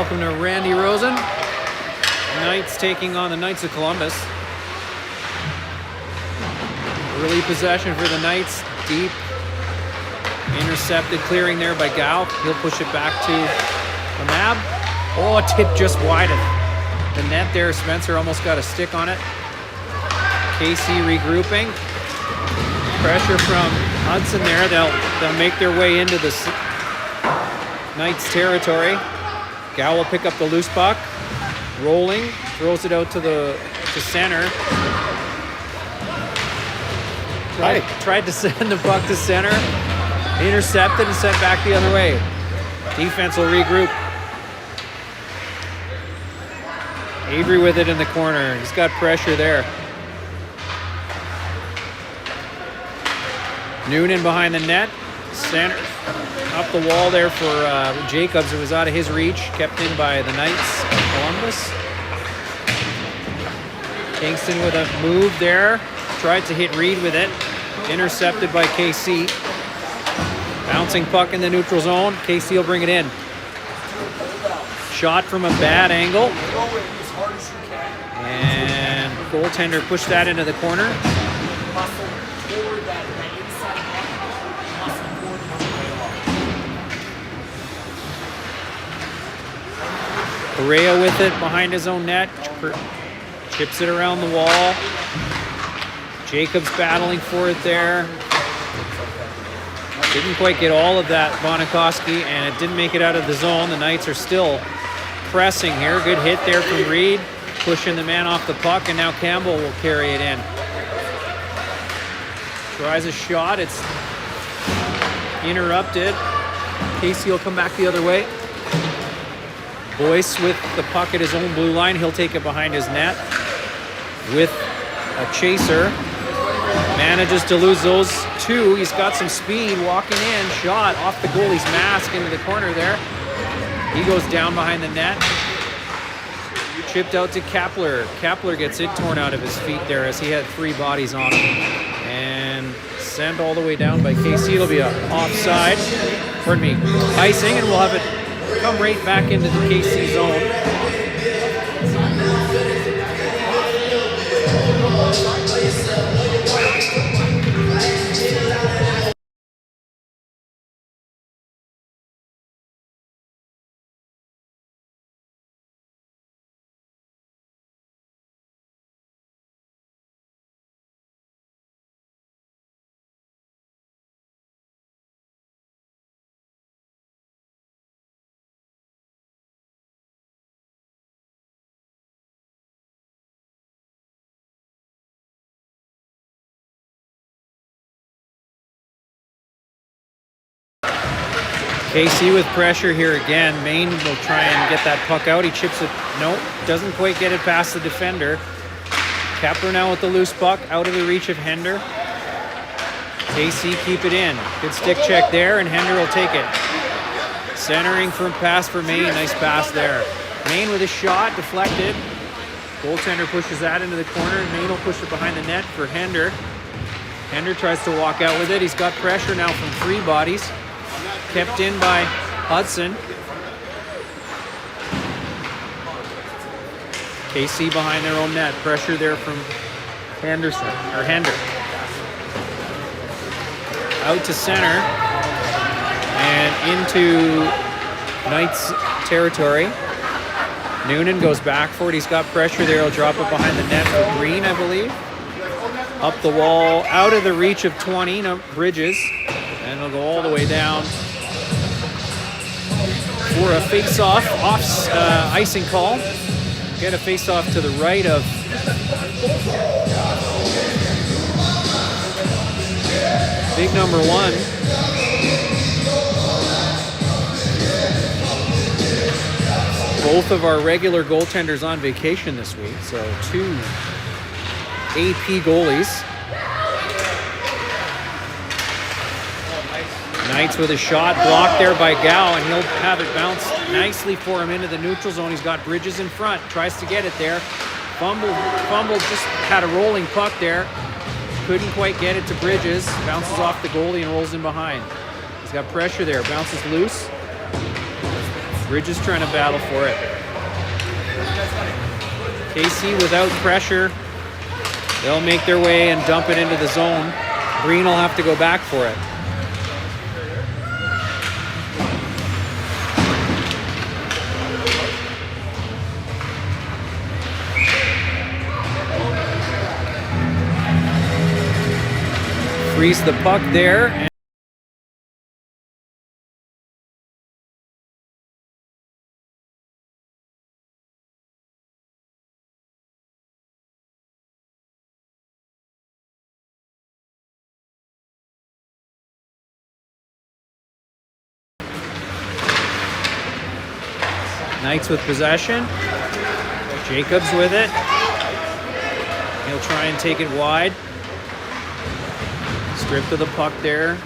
Welcome to Randy Rosen. Knights taking on the Knights of Columbus. Early possession for the Knights. Deep. Intercepted, clearing there by Gow. He'll push it back to the Mab. Oh, a tip just wide of the net there. Spencer almost got a stick on it. KC regrouping. Pressure from Hudson there. They'll make their way into the Knights territory. Gow will pick up the loose puck. Rolling. Throws it out to center. Tried to send the puck to center. Intercepted and sent back the other way. Defense will regroup. Avery with it in the corner. He's got pressure there. Noonan behind the net. Center. Up the wall there for Jacobs. It was out of his reach. Kept in by the Knights of Columbus. Kingston with a move there. Tried to hit Reed with it. Intercepted by KC. Bouncing puck in the neutral zone. KC will bring it in. Shot from a bad angle. And goaltender pushed that into the corner. Correa with it behind his own net. Chips it around the wall. Jacobs battling for it there. Didn't quite get all of that, Bonikoski, and it didn't make it out of the zone. The Knights are still pressing here. Good hit there from Reed, pushing the man off the puck, and now Campbell will carry it in. Tries a shot. It's interrupted. Casey will come back the other way. Boyce with the puck at his own blue line. He'll take it behind his net with a chaser. Manages to lose those two. He's got some speed walking in. Shot off the goalie's mask into the corner there. He goes down behind the net. Chipped out to Kapler. Kapler gets it torn out of his feet there as he had three bodies on him. And sent all the way down by KC. It'll be a offside. Pardon me. Icing, and we'll have it come right back into the KC zone. KC with pressure here again. Maine will try and get that puck out. He chips it. Nope, doesn't quite get it past the defender. Kapler now with the loose puck, out of the reach of Hender. KC keep it in. Good stick check there, and Hender will take it. Centering from pass for Maine. Nice pass there. Maine with a shot, deflected. Goaltender pushes that into the corner, and Maine will push it behind the net for Hender. Hender tries to walk out with it. He's got pressure now from three bodies. Kept in by Hudson. KC behind their own net. Pressure there from Hender. Out to center. And into Knights territory. Noonan goes back for it. He's got pressure there. He'll drop it behind the net for Green, I believe. Up the wall. Out of the reach of 20. No, Bridges. And it'll go all the way down. For a face-off, icing call. Get a face-off to the right of big number 1. Both of our regular goaltenders on vacation this week, so 2 AP goalies. Knights with a shot blocked there by Gow, and he'll have it bounce nicely for him into the neutral zone. He's got Bridges in front, tries to get it there. Fumbled, just had a rolling puck there. Couldn't quite get it to Bridges. Bounces off the goalie and rolls in behind. He's got pressure there, bounces loose. Bridges trying to battle for it. KC without pressure. They'll make their way and dump it into the zone. Green will have to go back for it. Freeze the puck there. Knights with possession. Jacobs with it. He'll try and take it wide. Stripped of the puck there.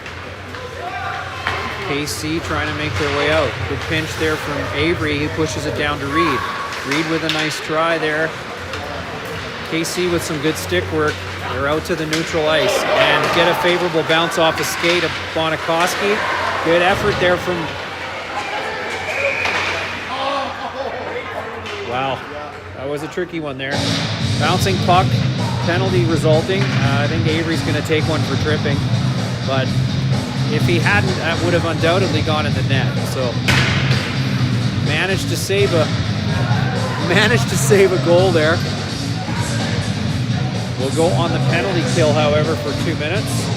KC trying to make their way out. Good pinch there from Avery. He pushes it down to Reed. Reed with a nice try there. KC with some good stick work. They're out to the neutral ice and get a favorable bounce off the skate of Bonikoski. Good effort there from... Wow, that was a tricky one there. Bouncing puck. Penalty resulting. I think Avery's going to take one for tripping, but if he hadn't, that would have undoubtedly gone in the net. So managed to save a goal there. We'll go on the penalty kill, however, for 2 minutes.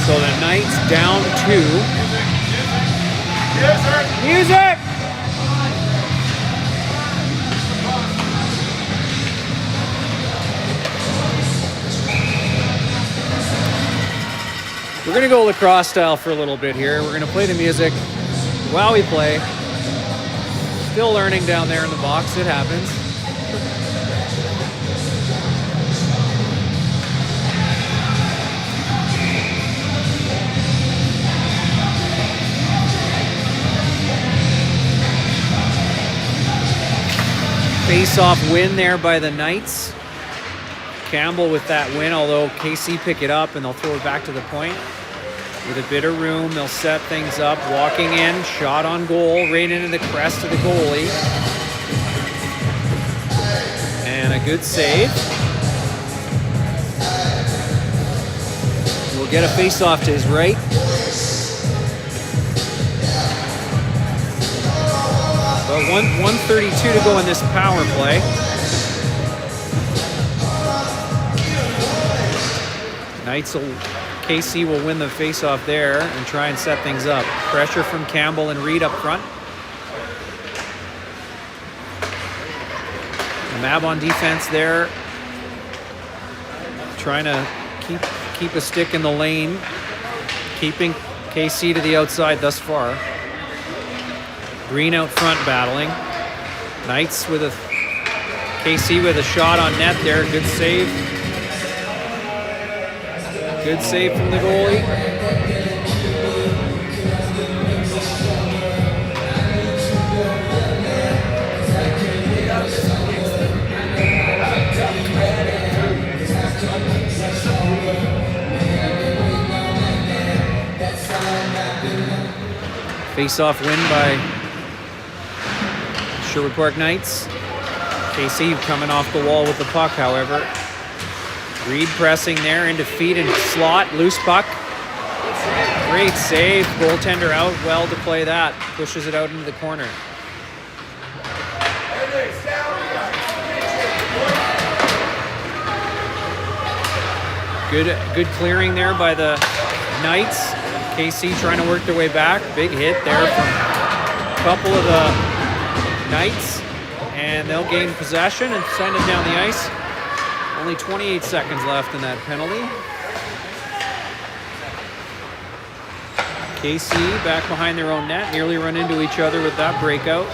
So the Knights down 2. Music! We're going to go lacrosse style for a little bit here. We're going to play the music while we play. Still learning down there in the box. It happens. Face-off win there by the Knights. Campbell with that win, although KC pick it up and they'll throw it back to the point. With a bit of room, they'll set things up. Walking in, shot on goal, right into the crest of the goalie. And a good save. We'll get a face-off to his right. But 1:32 to go in this power play. KC will win the faceoff there and try and set things up. Pressure from Campbell and Reed up front. Mab on defense there. Trying to keep a stick in the lane. Keeping KC to the outside thus far. Green out front battling. Knights with a... KC with a shot on net there. Good save. Good save from the goalie. Face-off win by Sherwood Park Knights. KC coming off the wall with the puck, however. Reed pressing there into feet and slot. Loose puck. Great save. Goaltender out well to play that. Pushes it out into the corner. Good clearing there by the Knights. KC trying to work their way back. Big hit there from a couple of the Knights. And they'll gain possession and send it down the ice. Only 28 seconds left in that penalty. KC back behind their own net. Nearly run into each other with that breakout.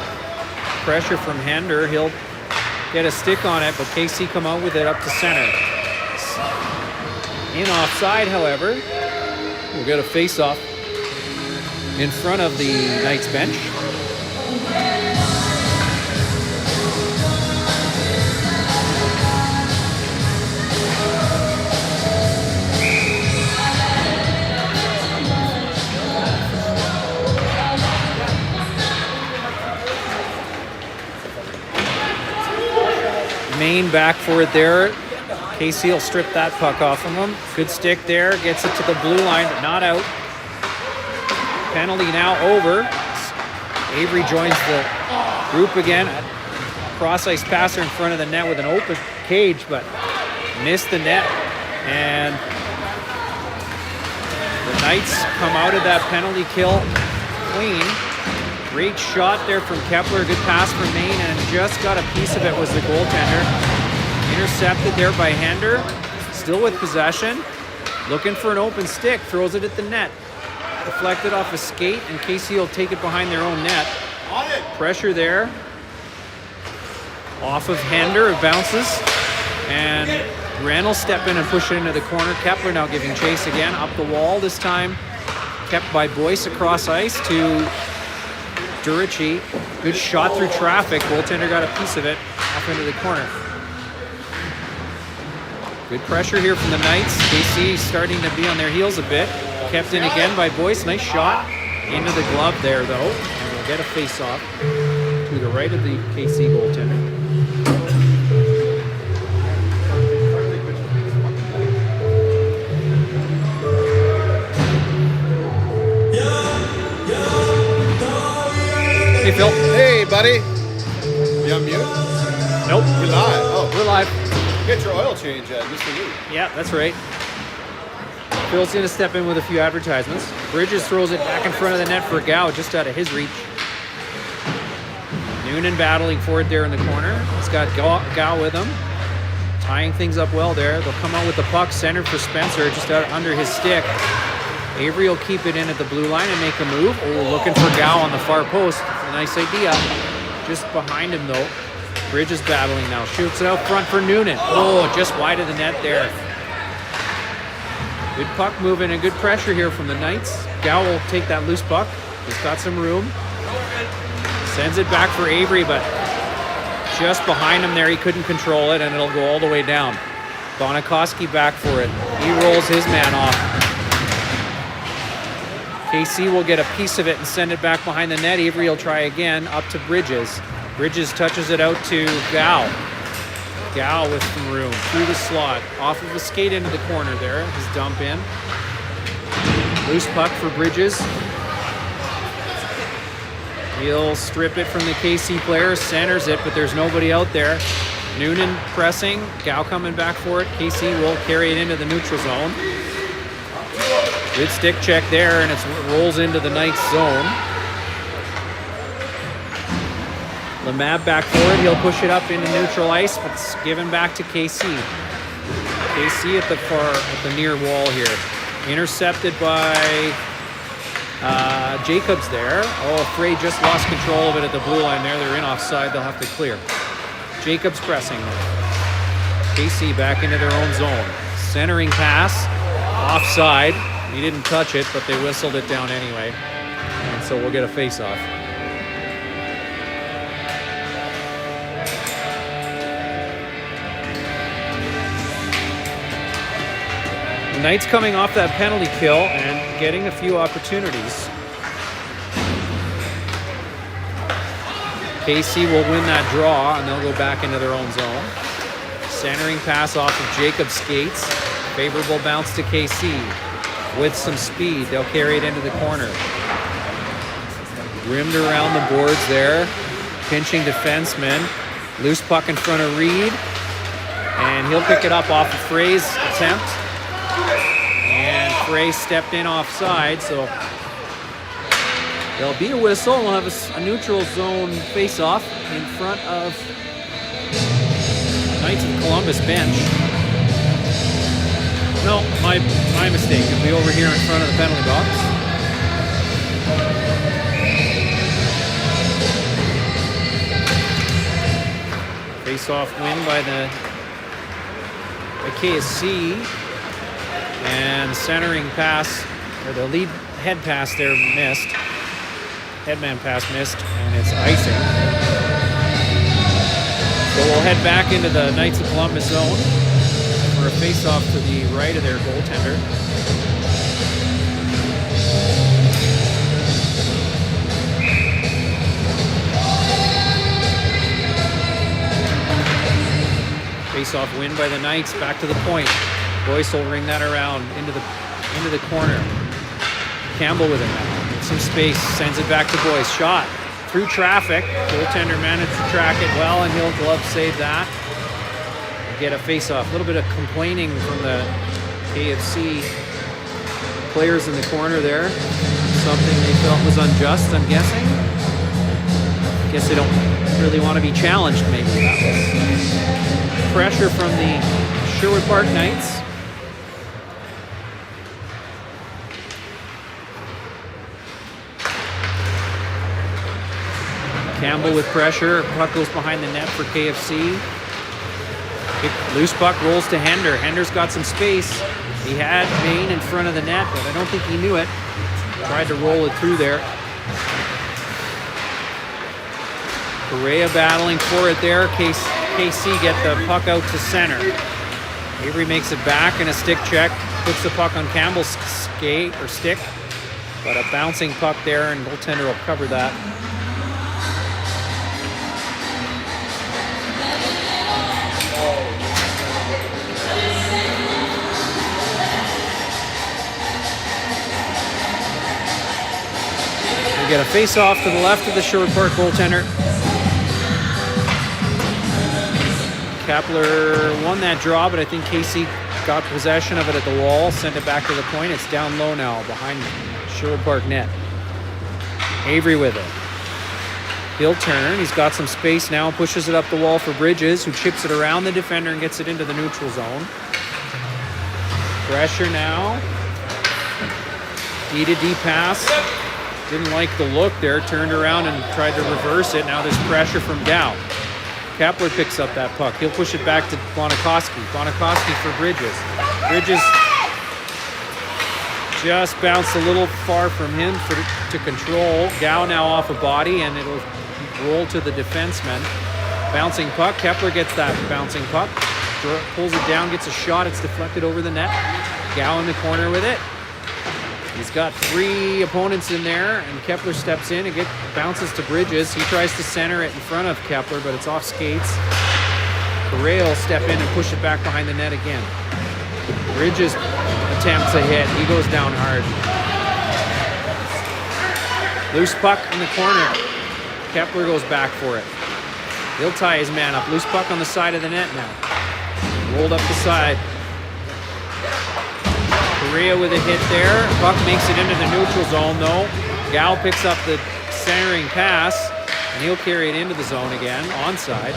Pressure from Hender. He'll get a stick on it, but KC come out with it up to center. In offside, however. We'll get a face-off in front of the Knights bench. Main back for it there. KC will strip that puck off of him. Good stick there. Gets it to the blue line, but not out. Penalty now over. Avery joins the group again. Cross-ice passer in front of the net with an open cage, but missed the net. And the Knights come out of that penalty kill clean. Great shot there from Kepler. Good pass from Maine, and just got a piece of it was the goaltender. Intercepted there by Hender. Still with possession. Looking for an open stick. Throws it at the net. Deflected off a skate, and KC will take it behind their own net. Pressure there. Off of Hender. It bounces. And Ren will step in and push it into the corner. Kepler now giving chase again. Up the wall this time. Kept by Boyce across ice to Durici. Good shot through traffic. Goaltender got a piece of it off into the corner. Good pressure here from the Knights. KC starting to be on their heels a bit. Kept in again by Boyce. Nice shot into the glove there, though. And we'll get a face-off to the right of the KC goaltender. Hey, Phil. Hey, buddy. You on mute? Nope. We're live. Oh, We're live. get your oil change at Mr. Lee. Yeah, that's right. Phil's going to step in with a few advertisements. Bridges throws it back in front of the net for Gow, just out of his reach. Noonan battling for it there in the corner. He's got Gow with him. Tying things up well there. They'll come out with the puck centered for Spencer, just out under his stick. Avery will keep it in at the blue line and make a move. Oh, looking for Gow on the far post. A nice idea. Just behind him, though. Bridges battling now. Shoots it out front for Noonan. Oh, just wide of the net there. Good puck moving and good pressure here from the Knights. Gow will take that loose puck. He's got some room. Sends it back for Avery, but just behind him there, he couldn't control it, and it'll go all the way down. Bonikoski back for it. He rolls his man off. KC will get a piece of it and send it back behind the net. Avery will try again, up to Bridges. Bridges touches it out to Gow. Gow with some room through the slot. Off of the skate into the corner there. His dump in. Loose puck for Bridges. He'll strip it from the KC player. Centers it, but there's nobody out there. Noonan pressing. Gow coming back for it. KC will carry it into the neutral zone. Good stick check there, and it rolls into the Knights zone. Lemab back for it. He'll push it up into neutral ice, but it's given back to KC. KC at the near wall here. Intercepted by Jacobs there. Oh, Frey just lost control of it at the blue line there. They're in offside. They'll have to clear. Jacobs pressing. KC back into their own zone. Centering pass. Offside. He didn't touch it, but they whistled it down anyway. And so we'll get a face-off. The Knights coming off that penalty kill and getting a few opportunities. KC will win that draw, and they'll go back into their own zone. Centering pass off of Jacob's skates. Favorable bounce to KC. With some speed, they'll carry it into the corner. Rimmed around the boards there. Pinching defenseman. Loose puck in front of Reed. And he'll pick it up off of Frey's attempt. And Frey stepped in offside, so there'll be a whistle. We'll have a neutral zone face-off in front of Knights of Columbus bench. No, my mistake. It'll be over here in front of the penalty box. Face-off win by the KSC. And centering pass, or the lead head pass there missed. Headman pass missed, and it's icing. So we'll head back into the Knights of Columbus zone for a face-off to the right of their goaltender. Face-off win by the Knights. Back to the point. Boyce will ring that around into the corner. Campbell with it now. With some space, sends it back to Boyce. Shot through traffic. Goaltender managed to track it well, and he'll glove save that. Get a face-off. A little bit of complaining from the KFC players in the corner there. Something they felt was unjust, I'm guessing. I guess they don't really want to be challenged, maybe. That was pressure from the Sherwood Park Knights. Campbell with pressure. Puck goes behind the net for KFC. Loose puck rolls to Hender. Hender's got some space. He had Maine in front of the net, but I don't think he knew it. Tried to roll it through there. Correa battling for it there. KC get the puck out to center. Avery makes it back and a stick check. Puts the puck on Campbell's skate or stick. But a bouncing puck there, and goaltender will cover that. We get a face-off to the left of the Sherwood Park goaltender. Kepler won that draw, but I think KC got possession of it at the wall, sent it back to the point. It's down low now behind Sherwood Park net. Avery with it. He'll turn. He's got some space now, pushes it up the wall for Bridges, who chips it around the defender and gets it into the neutral zone. Pressure now. D-to-D pass. Didn't like the look there, turned around and tried to reverse it. Now there's pressure from Dow. Kepler picks up that puck. He'll push it back to Bonakowski. Bonakowski for Bridges. Bridges just bounced a little far from him to control. Gow now off a body, and it'll roll to the defenseman. Bouncing puck. Kepler gets that bouncing puck. Pulls it down, gets a shot. It's deflected over the net. Gow in the corner with it. He's got three opponents in there, and Kepler steps in and bounces to Bridges. He tries to center it in front of Kepler, but it's off skates. Correa will step in and push it back behind the net again. Bridges attempts a hit. He goes down hard. Loose puck in the corner. Kepler goes back for it. He'll tie his man up. Loose puck on the side of the net now. Rolled up the side. Correa with a hit there. Puck makes it into the neutral zone though. Gal picks up the centering pass, and he'll carry it into the zone again, onside.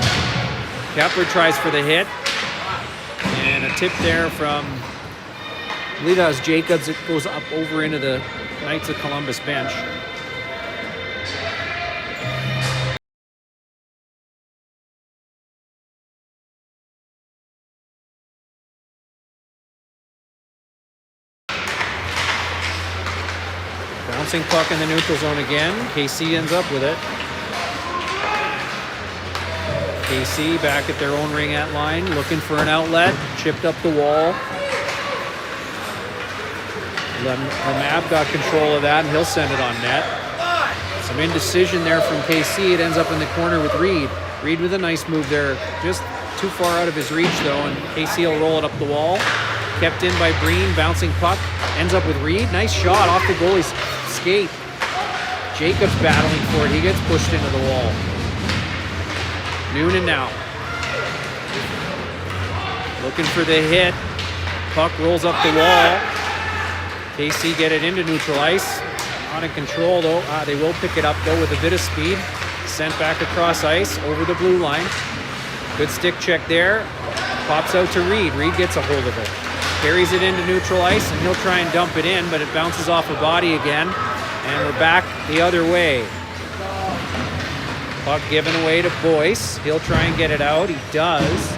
Kepler tries for the hit. And a tip there from, I believe that was Jacobs. It goes up over into the Knights of Columbus bench. Bouncing puck in the neutral zone again. KC ends up with it. KC back at their own ring-out line, looking for an outlet. Chipped up the wall. Lemab got control of that, and he'll send it on net. Some indecision there from KC. It ends up in the corner with Reed. Reed with a nice move there. Just too far out of his reach, though, and KC will roll it up the wall. Kept in by Breen. Bouncing puck. Ends up with Reed. Nice shot off the goalie's skate. Jacobs battling for it. He gets pushed into the wall. Noonan now. Looking for the hit. Puck rolls up the wall. KC get it into neutral ice. Not in control though. They will pick it up though with a bit of speed. Sent back across ice over the blue line. Good stick check there. Pops out to Reed. Reed gets a hold of it. Carries it into neutral ice, and he'll try and dump it in, but it bounces off a body again. And we're back the other way. Puck given away to Boyce. He'll try and get it out. He does.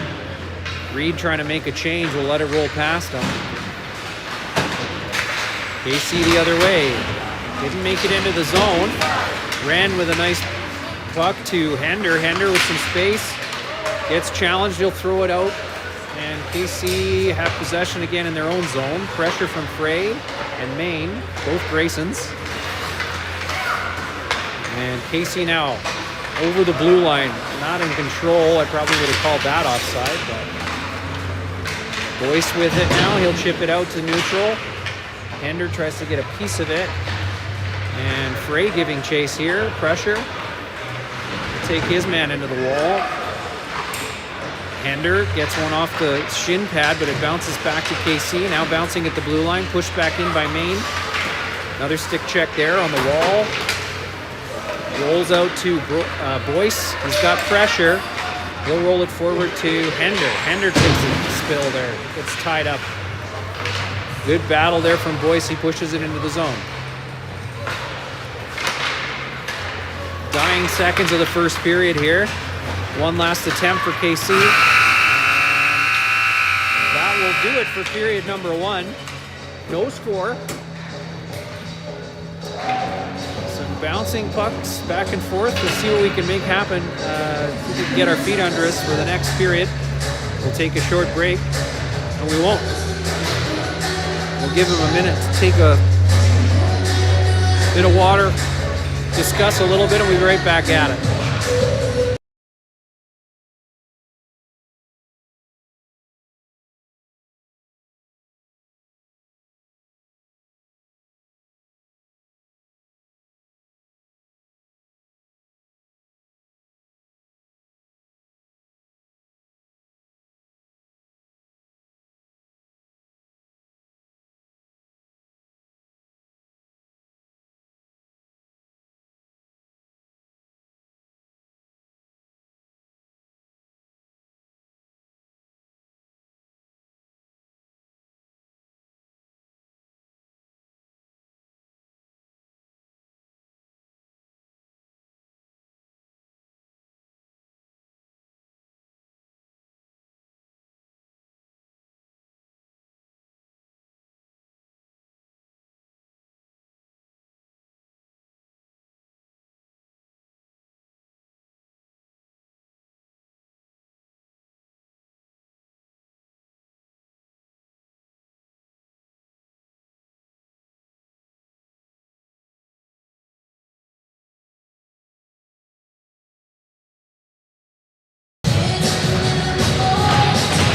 Reed trying to make a change. We'll let it roll past him. KC the other way. Didn't make it into the zone. Ren with a nice puck to Hender. Hender with some space. Gets challenged, he'll throw it out. And KC have possession again in their own zone. Pressure from Frey and Maine, both Graysons. And KC now over the blue line, not in control. I probably would have called that offside, but Boyce with it now. He'll chip it out to neutral. Hender tries to get a piece of it. And Frey giving chase here. Pressure. Take his man into the wall. Hender gets one off the shin pad, but it bounces back to KC. Now bouncing at the blue line. Pushed back in by Maine. Another stick check there on the wall. Rolls out to Boyce. He's got pressure. He'll roll it forward to Hender. Hender takes a spill there. Gets tied up. Good battle there from Boyce. He pushes it into the zone. Dying seconds of the first period here. One last attempt for KC. That will do it for period number 1. No score. Bouncing pucks back and forth. Let's see what we can make happen. If we can get our feet under us for the next period. We'll take a short break. No, we won't. We'll give him a minute to take a bit of water, discuss a little bit, and we'll be right back at it.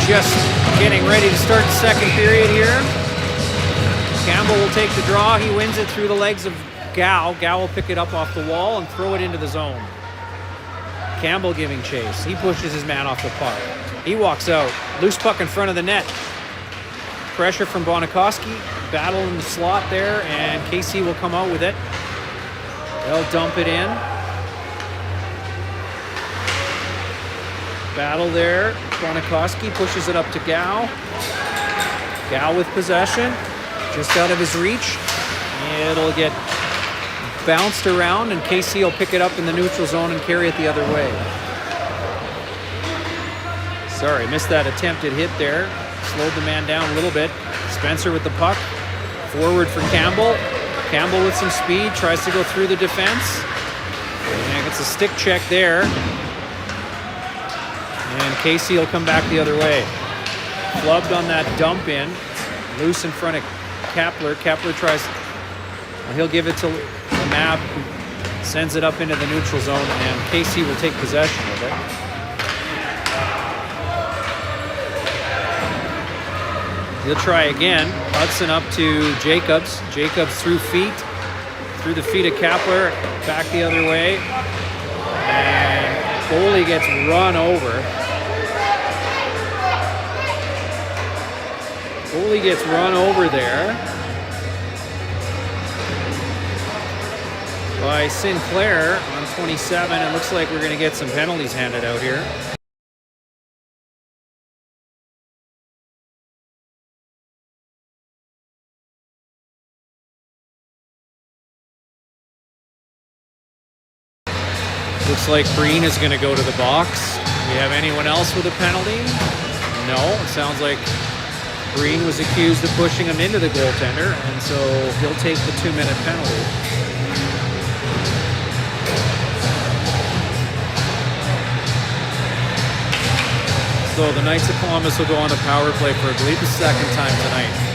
Just getting ready to start the second period here. Campbell will take the draw. He wins it through the legs of Gow. Gow will pick it up off the wall and throw it into the zone. Campbell giving chase. He pushes his man off the puck. He walks out. Loose puck in front of the net. Pressure from Bonikoski. Battle in the slot there, and KC will come out with it. They'll dump it in. Battle there. Bonikoski pushes it up to Gow. Gow with possession. Just out of his reach. It'll get bounced around, and KC will pick it up in the neutral zone and carry it the other way. Sorry, missed that attempted hit there. Slowed the man down a little bit. Spencer with the puck. Forward for Campbell. Campbell with some speed. Tries to go through the defense. And gets a stick check there. And KC will come back the other way. Flubbed on that dump in. Loose in front of Kapler. Kapler tries... Well, he'll give it to Lamab. Sends it up into the neutral zone, and KC will take possession of it. He'll try again. Hudson up to Jacobs. Jacobs through the feet of Kapler. Back the other way. And Foley gets run over. Foley gets run over there by Sinclair on 27. It looks like we're going to get some penalties handed out here. Looks like Breen is going to go to the box. Do we have anyone else with a penalty? No, it sounds like Breen was accused of pushing him into the goaltender, and so he'll take the 2-minute penalty. though. The Knights of Columbus will go on the power play for, I believe, the second time tonight.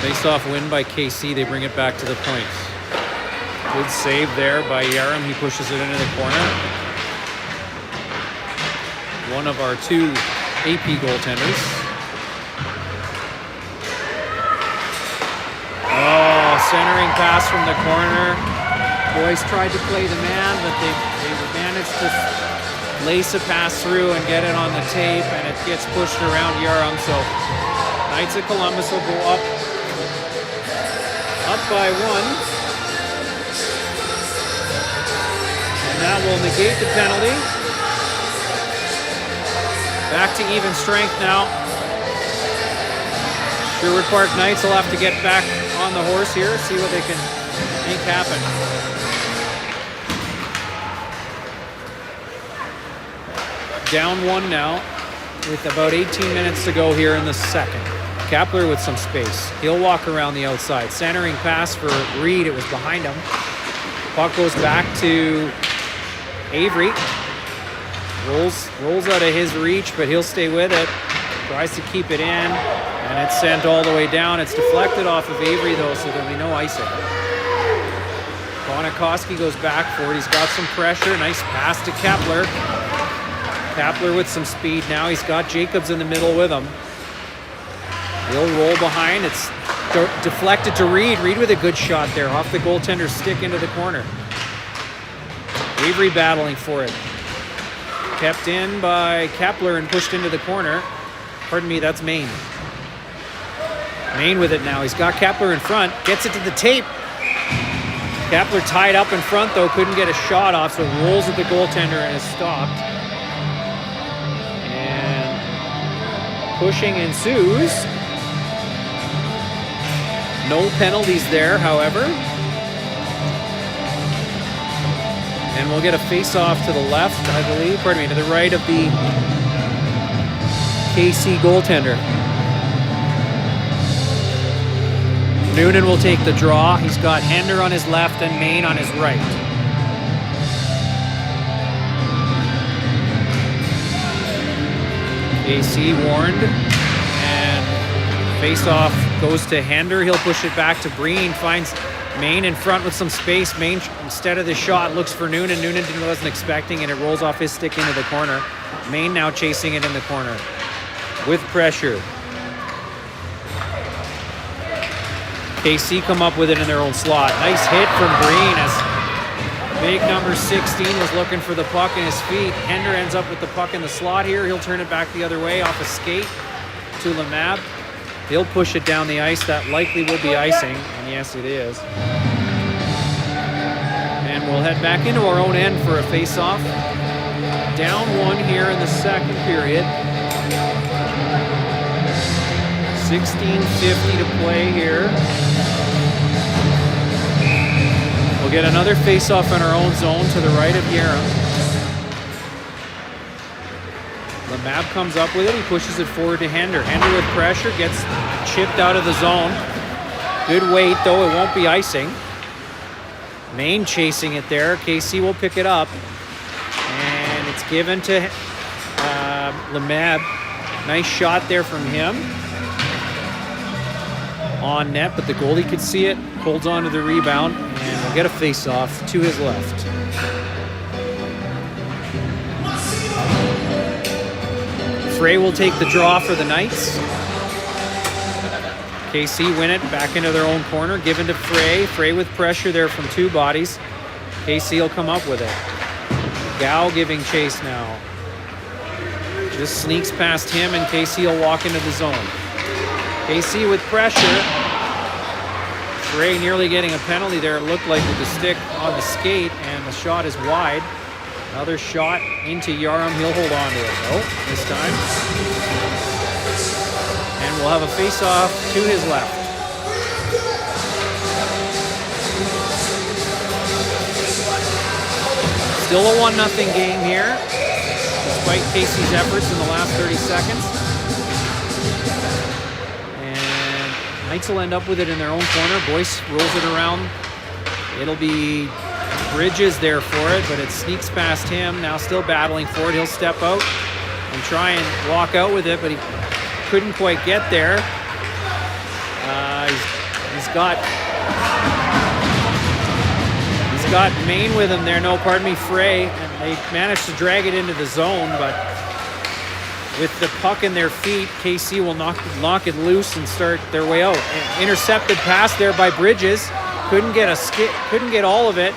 Face-off win by KC. They bring it back to the points. Good save there by Yaram. He pushes it into the corner. One of our two AP goaltenders. Oh, centering pass from the corner. Boys tried to play the man, but they managed to lace a pass through and get it on the tape, and it gets pushed around Yaram. So Knights of Columbus will go up by one. And that will negate the penalty. Back to even strength now. Sherwood Park Knights will have to get back on the horse here, see what they can make happen. Down one now with about 18 minutes to go here in the second. Kapler with some space. He'll walk around the outside. Centering pass for Reed. It was behind him. Puck goes back to Avery. Rolls out of his reach, but he'll stay with it. Tries to keep it in, and it's sent all the way down. It's deflected off of Avery, though, so there'll be no icing. Bonikoski goes back for it. He's got some pressure. Nice pass to Kapler. Kapler with some speed now. He's got Jacobs in the middle with him. He'll roll behind. It's deflected to Reed. Reed with a good shot there off the goaltender's stick into the corner. Avery battling for it. Kept in by Kapler and pushed into the corner. Pardon me, that's Maine. Maine with it now. He's got Kapler in front. Gets it to the tape. Kapler tied up in front, though. Couldn't get a shot off, so it rolls at the goaltender and is stopped. And pushing ensues. No penalties there, however. And we'll get a face-off to the left, I believe. Pardon me, to the right of the KC goaltender. Noonan will take the draw. He's got Hender on his left and Maine on his right. KC warned. And face-off goes to Hender. He'll push it back to Breen. Finds Maine in front with some space. Maine, instead of the shot, looks for Noonan. Noonan wasn't expecting, and it rolls off his stick into the corner. Maine now chasing it in the corner with pressure. KC come up with it in their own slot. Nice hit from Breen as big number 16 was looking for the puck in his feet. Hender ends up with the puck in the slot here. He'll turn it back the other way off a skate to Lemab. He'll push it down the ice. That likely will be icing, and yes, it is. And we'll head back into our own end for a face-off. Down one here in the second period. 16:50 to play here. We'll get another face-off in our own zone to the right of Yaram. Lemab comes up with it. He pushes it forward to Hender. Hender with pressure gets chipped out of the zone. Good weight, though. It won't be icing. Maine chasing it there. KC will pick it up. And it's given to Lemab. Nice shot there from him. On net, but the goalie could see it. Holds on to the rebound. And we'll get a face-off to his left. Frey will take the draw for the Knights. KC win it back into their own corner. Given to Frey. Frey with pressure there from two bodies. KC will come up with it. Gow giving chase now. Just sneaks past him and KC will walk into the zone. KC with pressure. Frey nearly getting a penalty there, it looked like, with the stick on the skate, and the shot is wide. Another shot into Yaram. He'll hold on to it. Oh, this time. And we'll have a face-off to his left. Still a 1-0 game here, despite KC's efforts in the last 30 seconds. And Knights will end up with it in their own corner. Boyce rolls it around. It'll be Bridges there for it, but it sneaks past him. Now still battling for it. He'll step out and try and walk out with it, but he couldn't quite get there. He's got Maine with him there. No, pardon me, Frey. And they managed to drag it into the zone, but with the puck in their feet, KC will knock it loose and start their way out. An intercepted pass there by Bridges. Couldn't get all of it.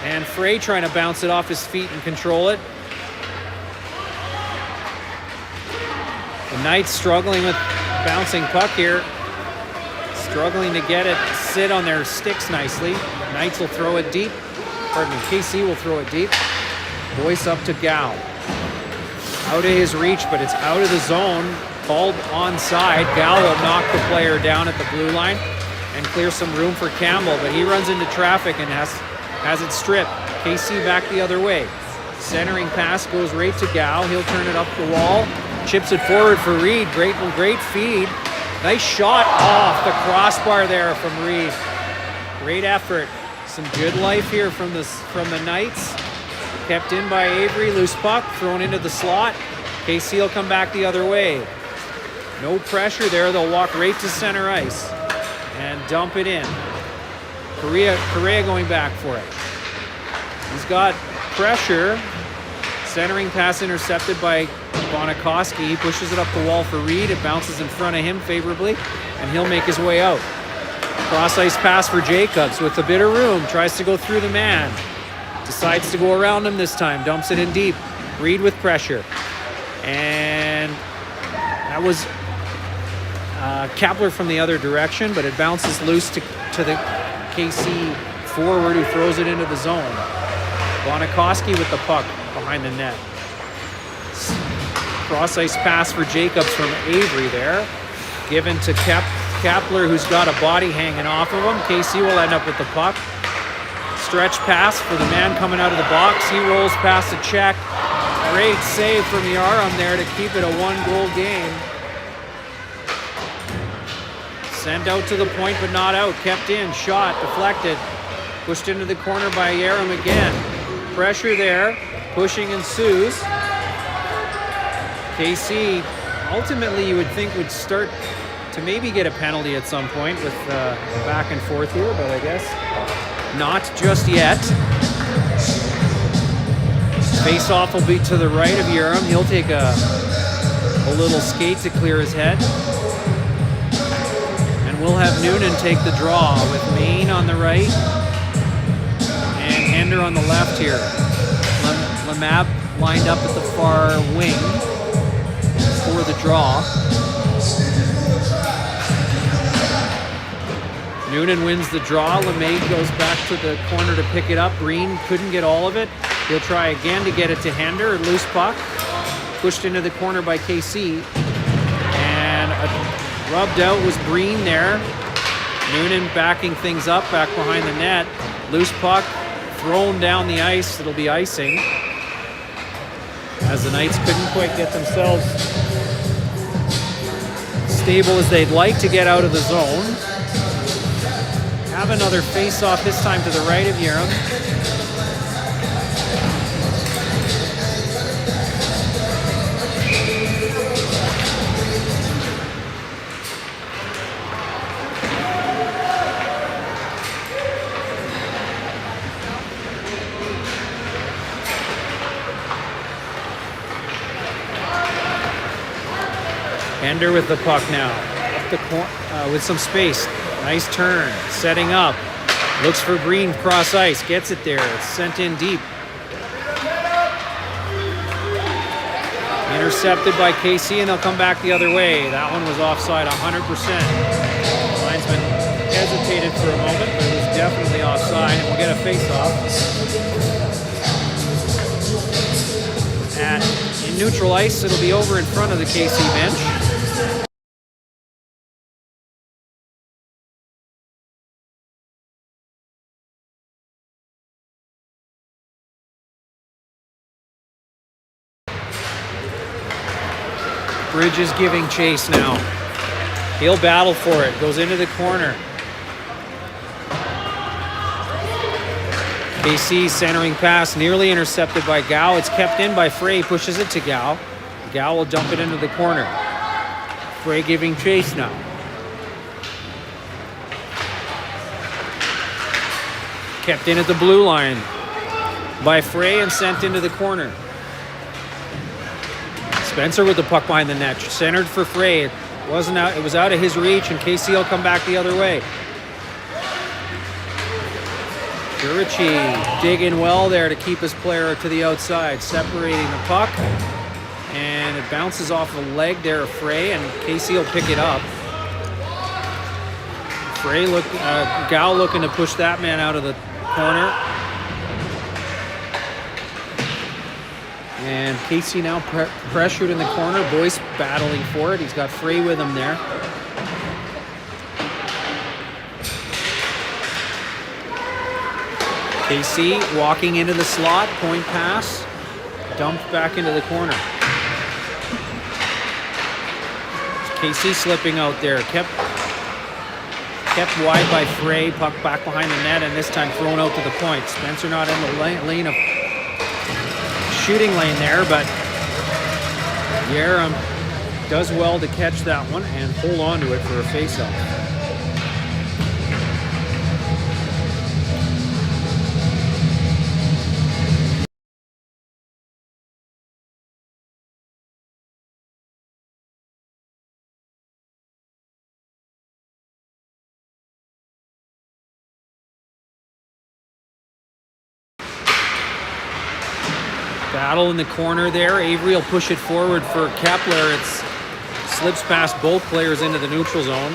And Frey trying to bounce it off his feet and control it. The Knights struggling with bouncing puck here. Struggling to get it sit on their sticks nicely. Knights will throw it deep. Pardon me, KC will throw it deep. Boyce up to Gow. Out of his reach, but it's out of the zone. Called onside. Gow will knock the player down at the blue line and clear some room for Campbell, but he runs into traffic and has it stripped. KC back the other way. Centering pass goes right to Gow. He'll turn it up the wall. Chips it forward for Reed. Great feed. Nice shot off the crossbar there from Reed. Great effort. Some good life here from the Knights. Kept in by Avery. Loose puck thrown into the slot. KC will come back the other way. No pressure there. They'll walk right to center ice and dump it in. Correa going back for it. He's got pressure. Centering pass intercepted by Bonikoski. He pushes it up the wall for Reed. It bounces in front of him favorably, and he'll make his way out. Cross-ice pass for Jacobs with a bit of room. Tries to go through the man. Decides to go around him this time. Dumps it in deep. Reed with pressure. And that was Kapler from the other direction, but it bounces loose to the KC forward who throws it into the zone. Bonikoski with the puck behind the net. Cross-ice pass for Jacobs from Avery there. Given to Kapler, who's got a body hanging off of him. KC will end up with the puck. Stretch pass for the man coming out of the box. He rolls past a check. Great save from Yaram there to keep it a 1-goal game. Sent out to the point, but not out. Kept in. Shot. Deflected. Pushed into the corner by Yaram again. Pressure there. Pushing ensues. KC, ultimately you would think would start to maybe get a penalty at some point with back and forth here, but I guess not just yet. Face-off will be to the right of Yaram. He'll take a little skate to clear his head. And we'll have Noonan take the draw with Maine on the right and Hender on the left here. Lemab lined up at the far wing for the draw. Noonan wins the draw. LeMay goes back to the corner to pick it up. Green couldn't get all of it. He'll try again to get it to Hender. A loose puck. Pushed into the corner by KC. And rubbed out was Breen there. Noonan backing things up back behind the net. Loose puck thrown down the ice. It'll be icing, as the Knights couldn't quite get themselves stable as they'd like to get out of the zone. Have another face-off, this time to the right of Yaram. Hender with the puck now, up the with some space. Nice turn, setting up. Looks for Green, cross ice, gets it there. It's sent in deep. Intercepted by KC, and they'll come back the other way. That one was offside 100%. Linesman hesitated for a moment, but it was definitely offside, and we'll get a face-off. In neutral ice, it'll be over in front of the KC bench. Bridges giving chase now. He'll battle for it. Goes into the corner. KC centering pass, nearly intercepted by Gao. It's kept in by Frey, pushes it to Gao. Gao will dump it into the corner. Frey giving chase now. Kept in at the blue line by Frey and sent into the corner. Spencer with the puck behind the net, centered for Frey. It wasn't out. It was out of his reach, and KC will come back the other way. Jurici digging well there to keep his player to the outside, separating the puck, and it bounces off the leg there of Frey, and KC will pick it up. Frey Gao looking to push that man out of the corner. And KC now pressured in the corner. Boyce battling for it. He's got Frey with him there. KC walking into the slot. Point pass. Dumped back into the corner. KC slipping out there. Kept wide by Frey. Puck back behind the net, and this time thrown out to the point. Spencer not in the lane of shooting lane there, but Yaram does well to catch that one and hold on to it for a face-off. Battle in the corner there. Avery will push it forward for Kepler. It slips past both players into the neutral zone.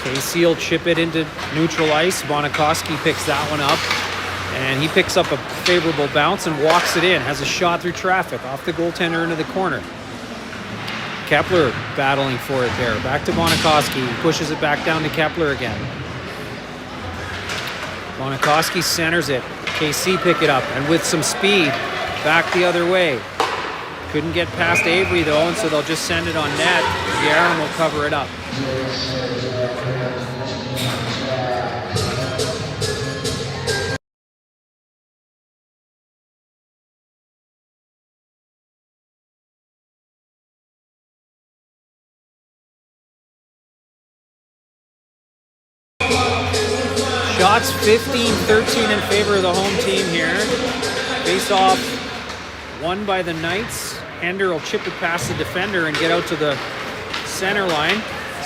KC will chip it into neutral ice. Bonikoski picks that one up, and he picks up a favorable bounce and walks it in. Has a shot through traffic off the goaltender into the corner. Kepler battling for it there. Back to Bonikoski. He pushes it back down to Kepler again. Bonikoski centers it. KC pick it up, and with some speed, back the other way. Couldn't get past Avery though, and so they'll just send it on net. Yaron will cover it up. Shots 15-13 in favor of the home team here. Face off won by the Knights. Hender will chip it past the defender and get out to the center line.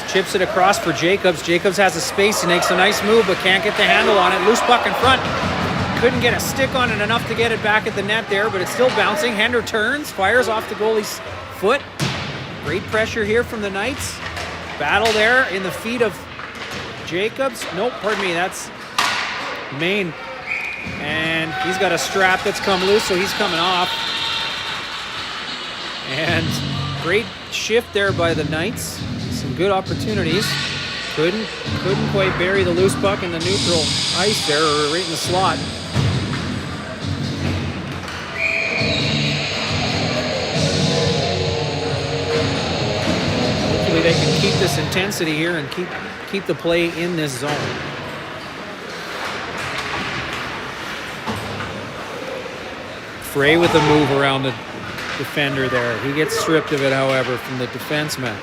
Chips it across for Jacobs. Jacobs has a space. He makes a nice move but can't get the handle on it. Loose puck in front. Couldn't get a stick on it enough to get it back at the net there, but it's still bouncing. Hender turns, fires off the goalie's foot. Great pressure here from the Knights. Battle there in the feet of Jacobs. Nope, pardon me, that's Maine, and he's got a strap that's come loose, so he's coming off. And great shift there by the Knights. Some good opportunities. Couldn't quite bury the loose puck in the neutral ice there, or right in the slot. Hopefully they can keep this intensity here and keep the play in this zone. Frey with a move around the defender there. He gets stripped of it, however, from the defenseman.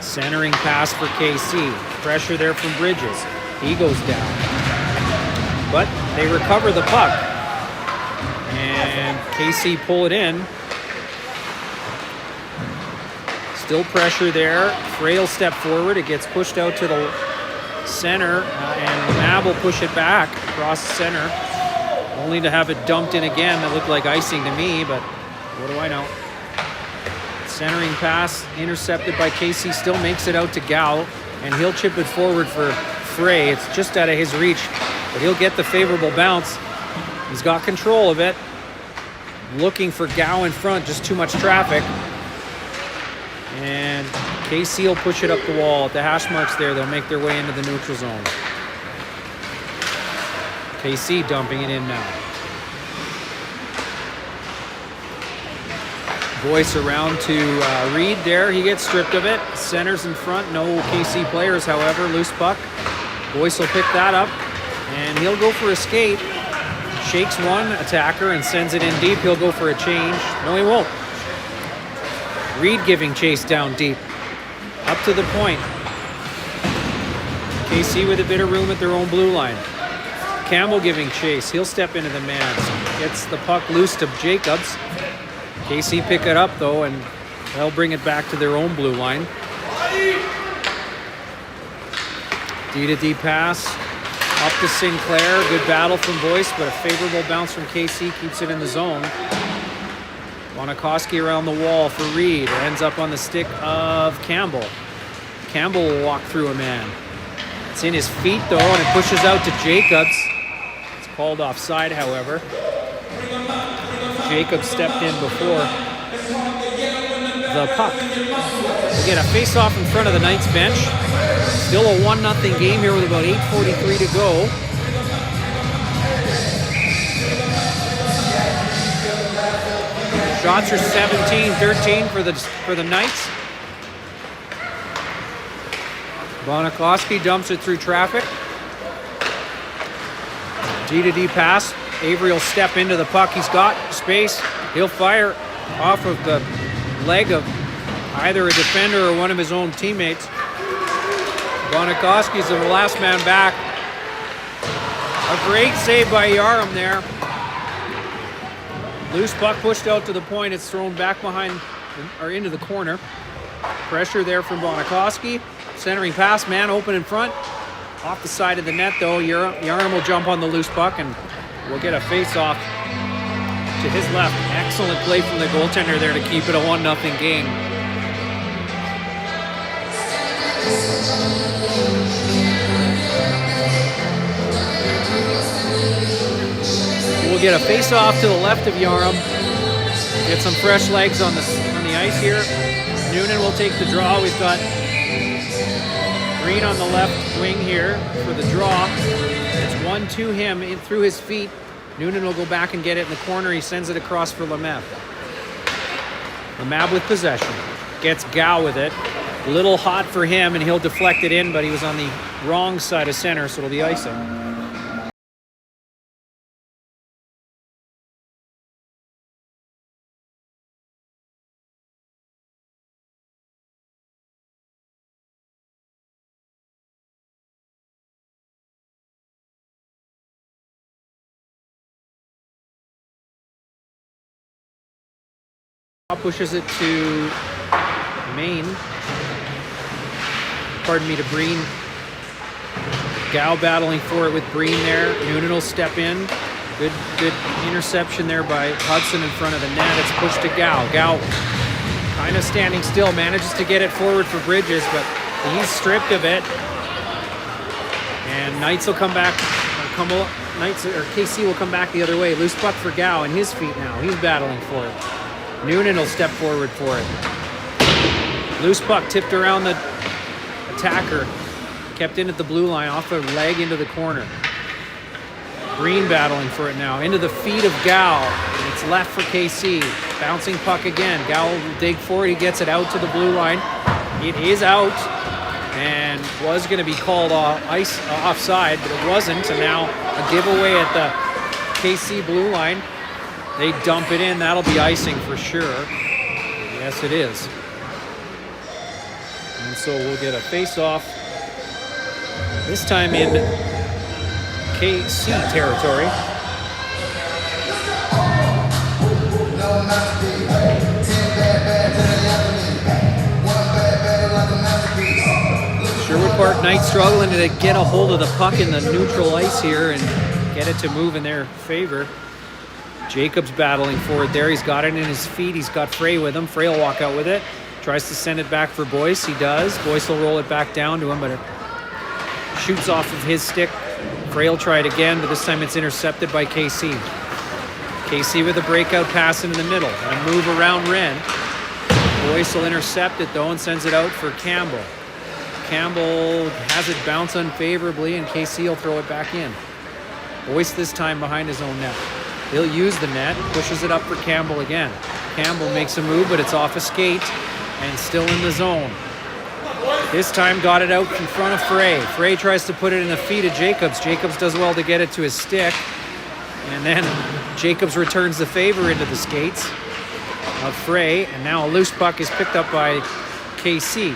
Centering pass for KC. Pressure there from Bridges. He goes down. But they recover the puck. And KC pull it in. Still pressure there. Frey will step forward. It gets pushed out to the center. And Mab will push it back across the center. Only to have it dumped in again. That looked like icing to me, but what do I know? Centering pass intercepted by KC. Still makes it out to Gao, and he'll chip it forward for Frey. It's just out of his reach, but he'll get the favorable bounce. He's got control of it. Looking for Gao in front, just too much traffic. And KC will push it up the wall. At the hash marks there, they'll make their way into the neutral zone. KC dumping it in now. Boyce around to Reed there. He gets stripped of it. Centers in front. No KC players, however. Loose puck. Boyce will pick that up, and he'll go for a skate. Shakes one attacker and sends it in deep. He'll go for a change. No, he won't. Reed giving chase down deep. Up to the point. KC with a bit of room at their own blue line. Campbell giving chase. He'll step into the man. Gets the puck loose to Jacobs. KC pick it up though, and they'll bring it back to their own blue line. D-to-D pass. Up to Sinclair. Good battle from Boyce, but a favorable bounce from KC keeps it in the zone. Bonikoski around the wall for Reed. Ends up on the stick of Campbell. Campbell will walk through a man. It's in his feet though, and it pushes out to Jacobs. It's called offside, however. Jacobs stepped in before the puck. We get a face-off in front of the Knights bench. Still a 1-0 game here with about 8:43 to go. Shots are 17-13 for the Knights. Bonikoski dumps it through traffic. D-to-D pass. Avery will step into the puck. He's got space. He'll fire off of the leg of either a defender or one of his own teammates. Bonikoski's the last man back. A great save by Yarum there. Loose puck pushed out to the point. It's thrown back behind or into the corner. Pressure there from Bonikoski. Centering pass, man open in front. Off the side of the net though. Yarum will jump on the loose puck and we'll get a face-off to his left. Excellent play from the goaltender there to keep it a 1-0 game. We'll get a face-off to the left of Yarum. Get some fresh legs on the ice here. Noonan will take the draw. We've got Green on the left wing here for the draw. It's one to him in through his feet. Noonan will go back and get it in the corner. He sends it across for Lemab. Lemab with possession. Gets Gow with it. A little hot for him, and he'll deflect it in, but he was on the wrong side of center, so it'll be icing. Pushes it to Maine. Pardon me, to Breen. Gow battling for it with Breen there. Noonan will step in. Good interception there by Hudson in front of the net. It's pushed to Gow. Gow kind of standing still, manages to get it forward for Bridges, but he's stripped of it. And Knights will come back. KC will come back the other way. Loose puck for Gow and his feet now. He's battling for it. Noonan will step forward for it. Loose puck tipped around the attacker. Kept in at the blue line, off a leg into the corner. Green battling for it now. Into the feet of Gow. It's left for KC. Bouncing puck again. Gow will dig for it. He gets it out to the blue line. It is out and was going to be called offside, but it wasn't. And now a giveaway at the KC blue line. They dump it in. That'll be icing for sure. Yes, it is. And so we'll get a face-off. This time in KC territory. Sherwood Park Knights struggling to get a hold of the puck in the neutral ice here and get it to move in their favor. Jacobs battling for it there. He's got it in his feet. He's got Frey with him. Frey will walk out with it. Tries to send it back for Boyce. He does. Boyce will roll it back down to him, but it shoots off of his stick. Frey will try it again, but this time it's intercepted by KC. KC with a breakout pass into the middle. And a move around Wren. Boyce will intercept it, though, and sends it out for Campbell. Campbell has it bounce unfavorably, and KC will throw it back in. Boyce this time behind his own net. He'll use the net, pushes it up for Campbell again. Campbell makes a move, but it's off a skate and still in the zone. This time got it out in front of Frey. Frey tries to put it in the feet of Jacobs. Jacobs does well to get it to his stick. And then Jacobs returns the favor into the skates of Frey. And now a loose puck is picked up by KC.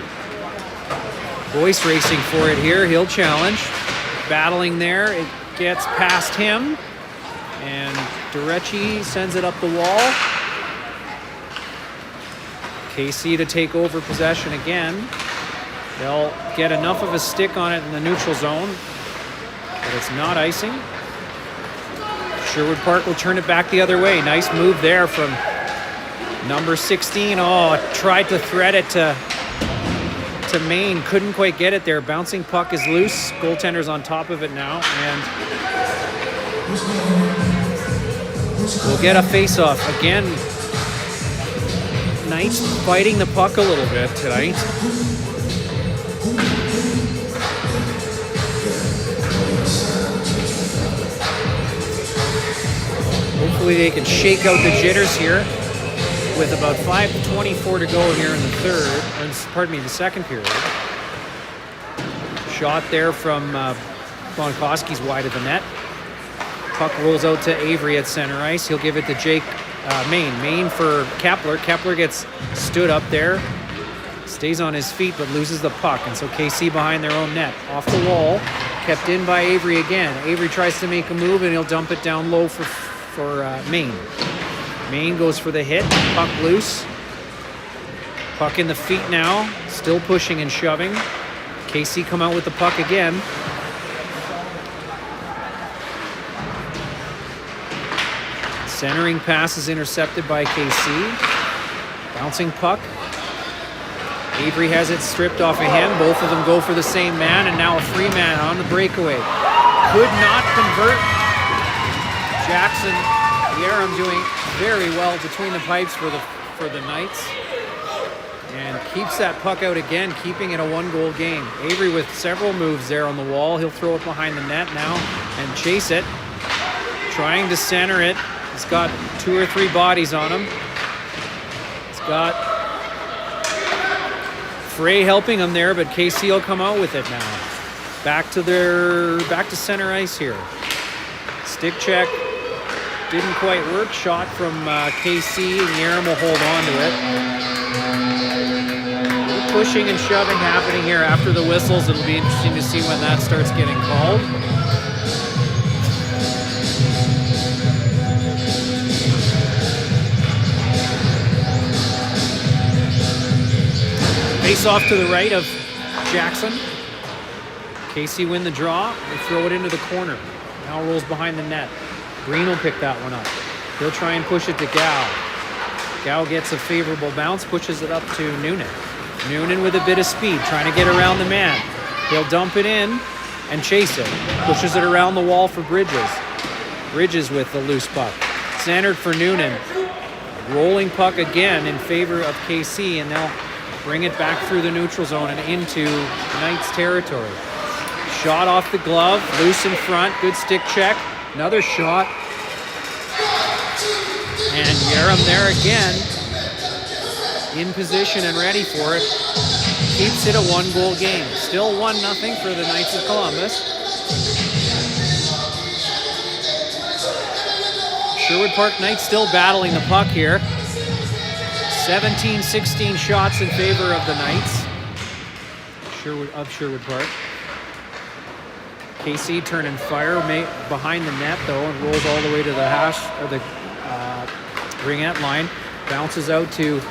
Boyce racing for it here. He'll challenge. Battling there. It gets past him. And Durecci sends it up the wall. KC to take over possession again. They'll get enough of a stick on it in the neutral zone, but it's not icing. Sherwood Park will turn it back the other way. Nice move there from number 16. Oh, tried to thread it to Maine. Couldn't quite get it there. Bouncing puck is loose. Goaltender's on top of it now, and we'll get a face-off. Again, Knights fighting the puck a little bit tonight. Hopefully they can shake out the jitters here with about 5:24 to go here in the second period. Shot there from Bonkoski's wide of the net. Puck rolls out to Avery at center ice. He'll give it to Maine. Maine for Kepler. Kepler gets stood up there. Stays on his feet but loses the puck. And so KC behind their own net. Off the wall. Kept in by Avery again. Avery tries to make a move and he'll dump it down low for Maine. Maine goes for the hit. Puck loose. Puck in the feet now. Still pushing and shoving. KC come out with the puck again. Centering pass is intercepted by KC. Bouncing puck. Avery has it stripped off of him. Both of them go for the same man, and now a free man on the breakaway. Could not convert. Jackson Yaram doing very well between the pipes for the Knights. And keeps that puck out again, keeping it a one-goal game. Avery with several moves there on the wall. He'll throw it behind the net now and chase it. Trying to center it. He's got 2 or 3 bodies on him. He's got Frey helping him there, but KC will come out with it now. Back to center ice here. Stick check didn't quite work. Shot from KC, and Yaram will hold on to it. Pushing and shoving happening here after the whistles. It'll be interesting to see when that starts getting called. Face off to the right of Jackson. KC win the draw. They throw it into the corner. Now rolls behind the net. Green will pick that one up. He'll try and push it to Gow. Gow gets a favorable bounce, pushes it up to Noonan. Noonan with a bit of speed, trying to get around the man. He'll dump it in and chase it. Pushes it around the wall for Bridges. Bridges with the loose puck. Centered for Noonan. Rolling puck again in favor of KC, and they'll bring it back through the neutral zone and into Knights territory. Shot off the glove, loose in front, good stick check. Another shot. And Yaram there again, in position and ready for it. Keeps it a one-goal game. Still 1-0 for the Knights of Columbus. Sherwood Park Knights still battling the puck here. 17-16 shots in favor of the Knights. Sherwood Park. KC turn and fire behind the net though, and rolls all the way to the hash or the ringette line. Bounces out to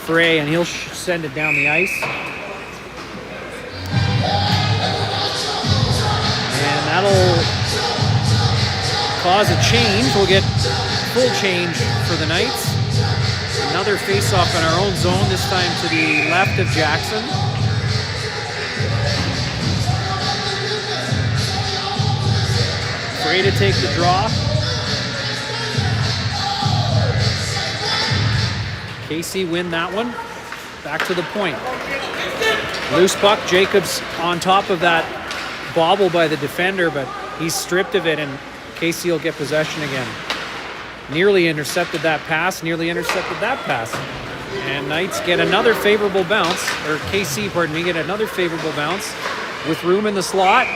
Frey, and he'll send it down the ice. And that'll cause a change. We'll get full change for the Knights. Another face-off in our own zone, this time to the left of Jackson. Frey to take the draw. KC win that one. Back to the point. Loose puck. Jacobs on top of that bobble by the defender, but he's stripped of it, and KC will get possession again. nearly intercepted that pass, nearly intercepted that pass. And Knights get another favorable bounce, or KC, pardon me, get another favorable bounce with room in the slot.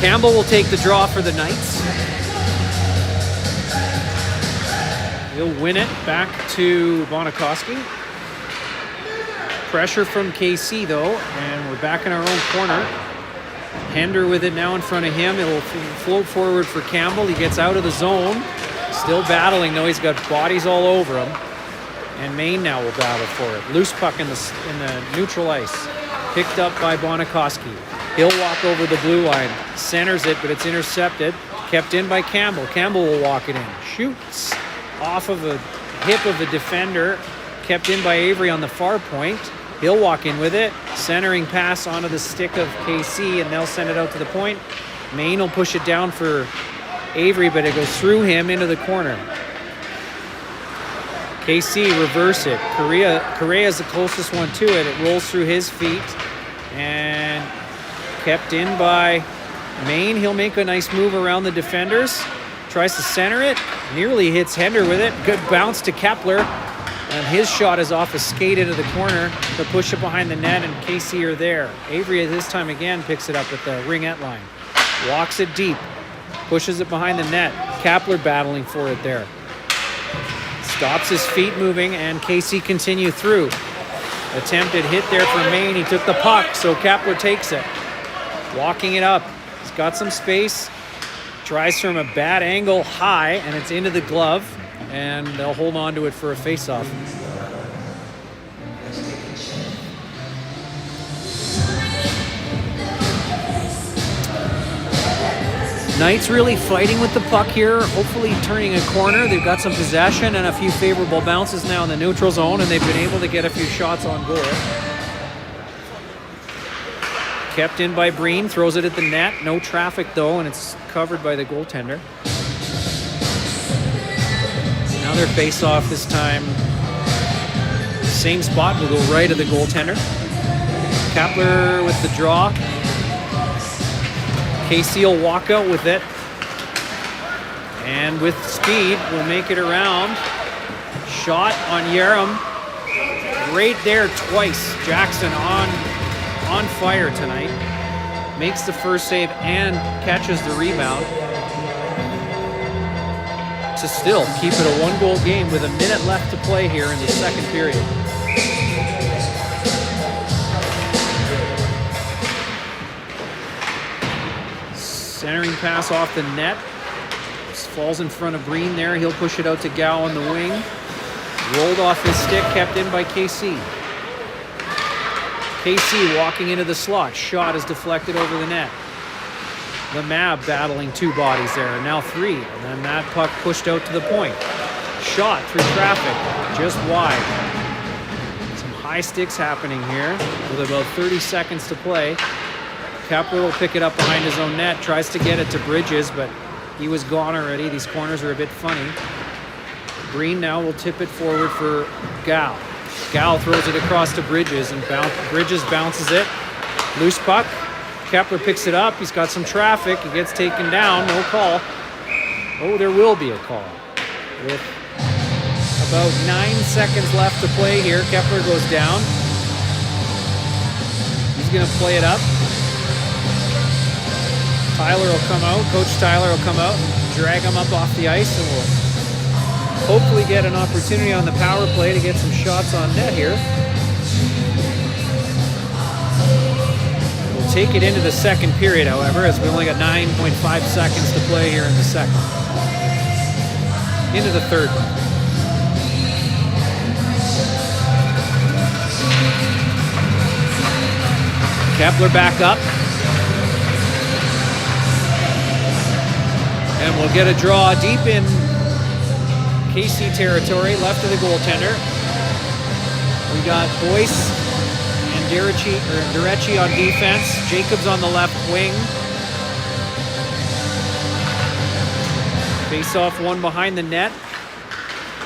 Campbell will take the draw for the Knights. He'll win it back to Bonikoski. Pressure from KC though, and we're back in our own corner. Hender with it now in front of him. It'll float forward for Campbell. He gets out of the zone. Still battling though. He's got bodies all over him. And Maine now will battle for it. Loose puck in the neutral ice. Picked up by Bonikoski. He'll walk over the blue line. Centers it, but it's intercepted. Kept in by Campbell. Campbell will walk it in. Shoots off of a hip of a defender. Kept in by Avery on the far point. He'll walk in with it. Centering pass onto the stick of KC, and they'll send it out to the point. Maine will push it down for Avery, but it goes through him into the corner. KC reverse it. Correa is the closest one to it. It rolls through his feet and kept in by Maine. He'll make a nice move around the defenders. Tries to center it. Nearly hits Hender with it. Good bounce to Kepler. And his shot is off a skate into the corner to push it behind the net, and KC are there. Avery this time again picks it up at the ringette line. Walks it deep. Pushes it behind the net. Kepler battling for it there. Stops his feet moving, and KC continue through. Attempted hit there for Maine. He took the puck, so Kepler takes it. Walking it up. He's got some space. Tries from a bad angle high, and it's into the glove, and they'll hold on to it for a face-off. Knights really fighting with the puck here, hopefully turning a corner. They've got some possession and a few favorable bounces now in the neutral zone, and they've been able to get a few shots on goal. Kept in by Breen, throws it at the net. No traffic though, and it's covered by the goaltender. Now their face-off this time. Same spot, will go right of the goaltender. Kepler with the draw. KC will walk out with it. And with speed, will make it around. Shot on Yerim. Right there twice. Jackson on fire tonight. Makes the first save and catches the rebound to still keep it a one-goal game with a minute left to play here in the second period. Centering pass off the net. Falls in front of Breen there. He'll push it out to Gow on the wing. Rolled off his stick, kept in by KC. KC walking into the slot. Shot is deflected over the net. Lemab battling two bodies there. Now three. And then that puck pushed out to the point. Shot through traffic. Just wide. Some high sticks happening here with about 30 seconds to play. Kepler will pick it up behind his own net. Tries to get it to Bridges, but he was gone already. These corners are a bit funny. Breen now will tip it forward for Gow. Gow throws it across to Bridges, and Bridges bounces it. Loose puck. Kepler picks it up. He's got some traffic. He gets taken down. No call. Oh, there will be a call. With about 9 seconds left to play here, Kepler goes down. He's going to play it up. Tyler will come out. Coach Tyler will come out and drag him up off the ice, and we'll hopefully get an opportunity on the power play to get some shots on net here. We'll take it into the second period, however, as we only got 9.5 seconds to play here in the second. Into the third. Kepler back up. And we'll get a draw deep in KC territory, left of the goaltender. We got Boyce and Derechi on defense. Jacobs on the left wing. Face off one behind the net.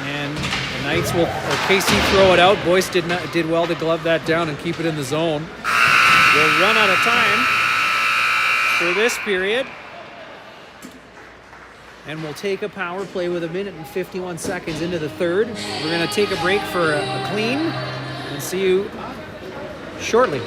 And the Knights will, or KC throw it out. Boyce did well to glove that down and keep it in the zone. We'll run out of time for this period. And we'll take a power play with 1 minute and 51 seconds into the third. We're going to take a break for a clean and see you shortly.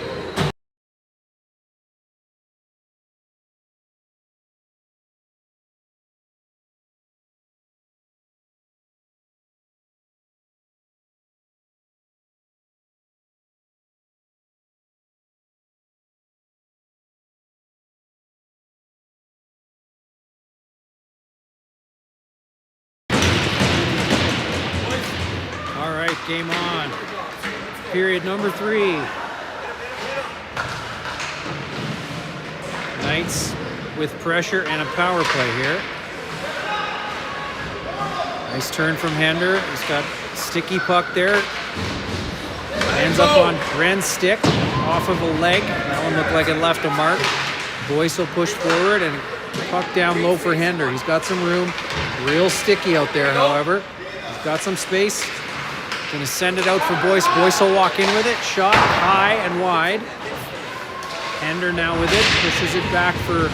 All right, game on. Period number 3. Knights with pressure and a power play here. Nice turn from Hender. He's got sticky puck there. Ends up on Ren's stick off of a leg. That one looked like it left a mark. Boyce will push forward and puck down low for Hender. He's got some room. Real sticky out there, however. He's got some space. Gonna send it out for Boyce. Boyce will walk in with it. Shot high and wide. Hender now with it. Pushes it back for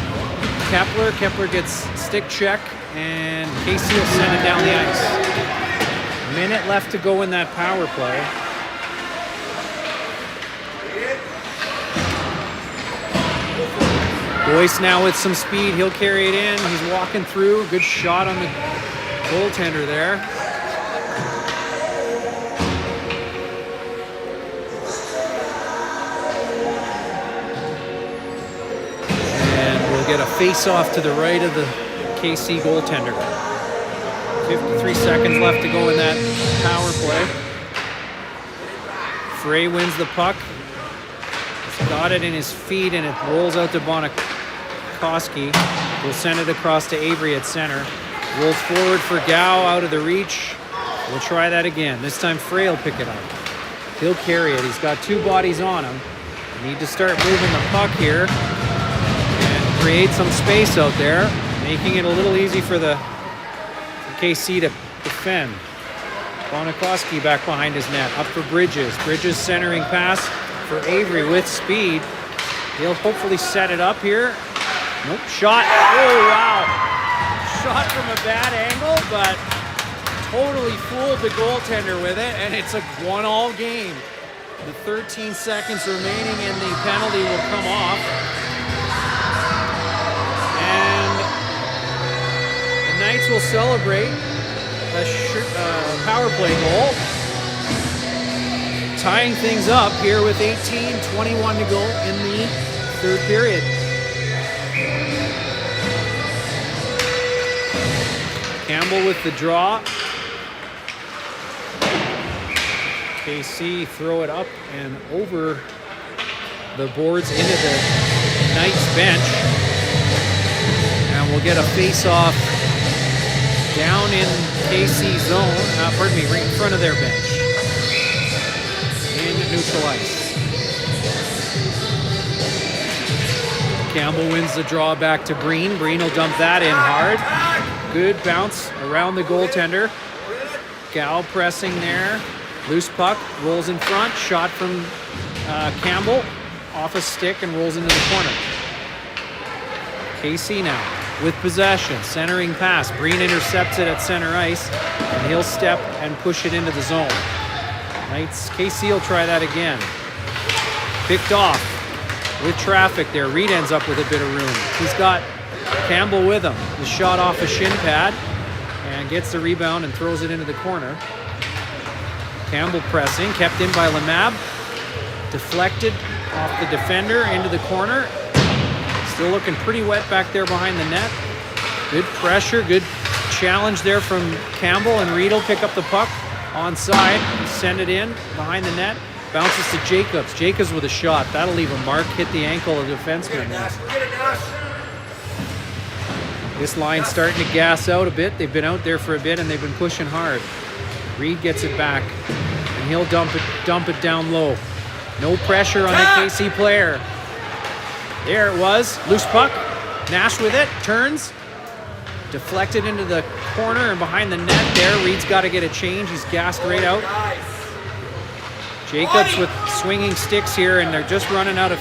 Kepler. Kepler gets stick check, and KC will send it down the ice. A minute left to go in that power play. Boyce now with some speed. He'll carry it in. He's walking through. Good shot on the goaltender there. Get a face-off to the right of the KC goaltender. 53 seconds left to go in that power play. Frey wins the puck. He's got it in his feet and it rolls out to Bonikoski. We'll send it across to Avery at center. Rolls forward for Gow out of the reach. We'll try that again. This time Frey will pick it up. He'll carry it. He's got 2 bodies on him. We need to start moving the puck here. Create some space out there, making it a little easy for KC to defend. Bonikoski back behind his net, up for Bridges. Bridges centering pass for Avery with speed. He'll hopefully set it up here. Nope, shot. Oh, wow. Shot from a bad angle, but totally fooled the goaltender with it, and it's a 1-all game. The 13 seconds remaining and the penalty will come off. Knights will celebrate a power play goal, tying things up here with 18:21 to go in the third period. Campbell with the draw. KC throw it up and over the boards into the Knights bench, and we'll get a face-off down in KC zone, right in front of their bench, in neutral ice. Campbell wins the draw back to Breen. Breen will dump that in hard. Good bounce around the goaltender. Gow pressing there. Loose puck, rolls in front. Shot from Campbell, off a stick and rolls into the corner. KC now with possession, centering pass. Breen intercepts it at center ice, and he'll step and push it into the zone. Knights, KC will try that again. Picked off with traffic there. Reed ends up with a bit of room. He's got Campbell with him. The shot off a shin pad, and gets the rebound and throws it into the corner. Campbell pressing, kept in by Lemab. Deflected off the defender into the corner. Still looking pretty wet back there behind the net. Good pressure, good challenge there from Campbell, and Reed will pick up the puck onside, send it in behind the net. Bounces to Jacobs. Jacobs with a shot. That'll leave a mark, hit the ankle of the defenseman. This line's starting to gas out a bit. They've been out there for a bit and they've been pushing hard. Reed gets it back and he'll dump it down low. No pressure on the KC player. There it was. Loose puck. Nash with it. Turns. Deflected into the corner and behind the net there. Reed's got to get a change. He's gassed right out. Jacobs with swinging sticks here, and they're just running out of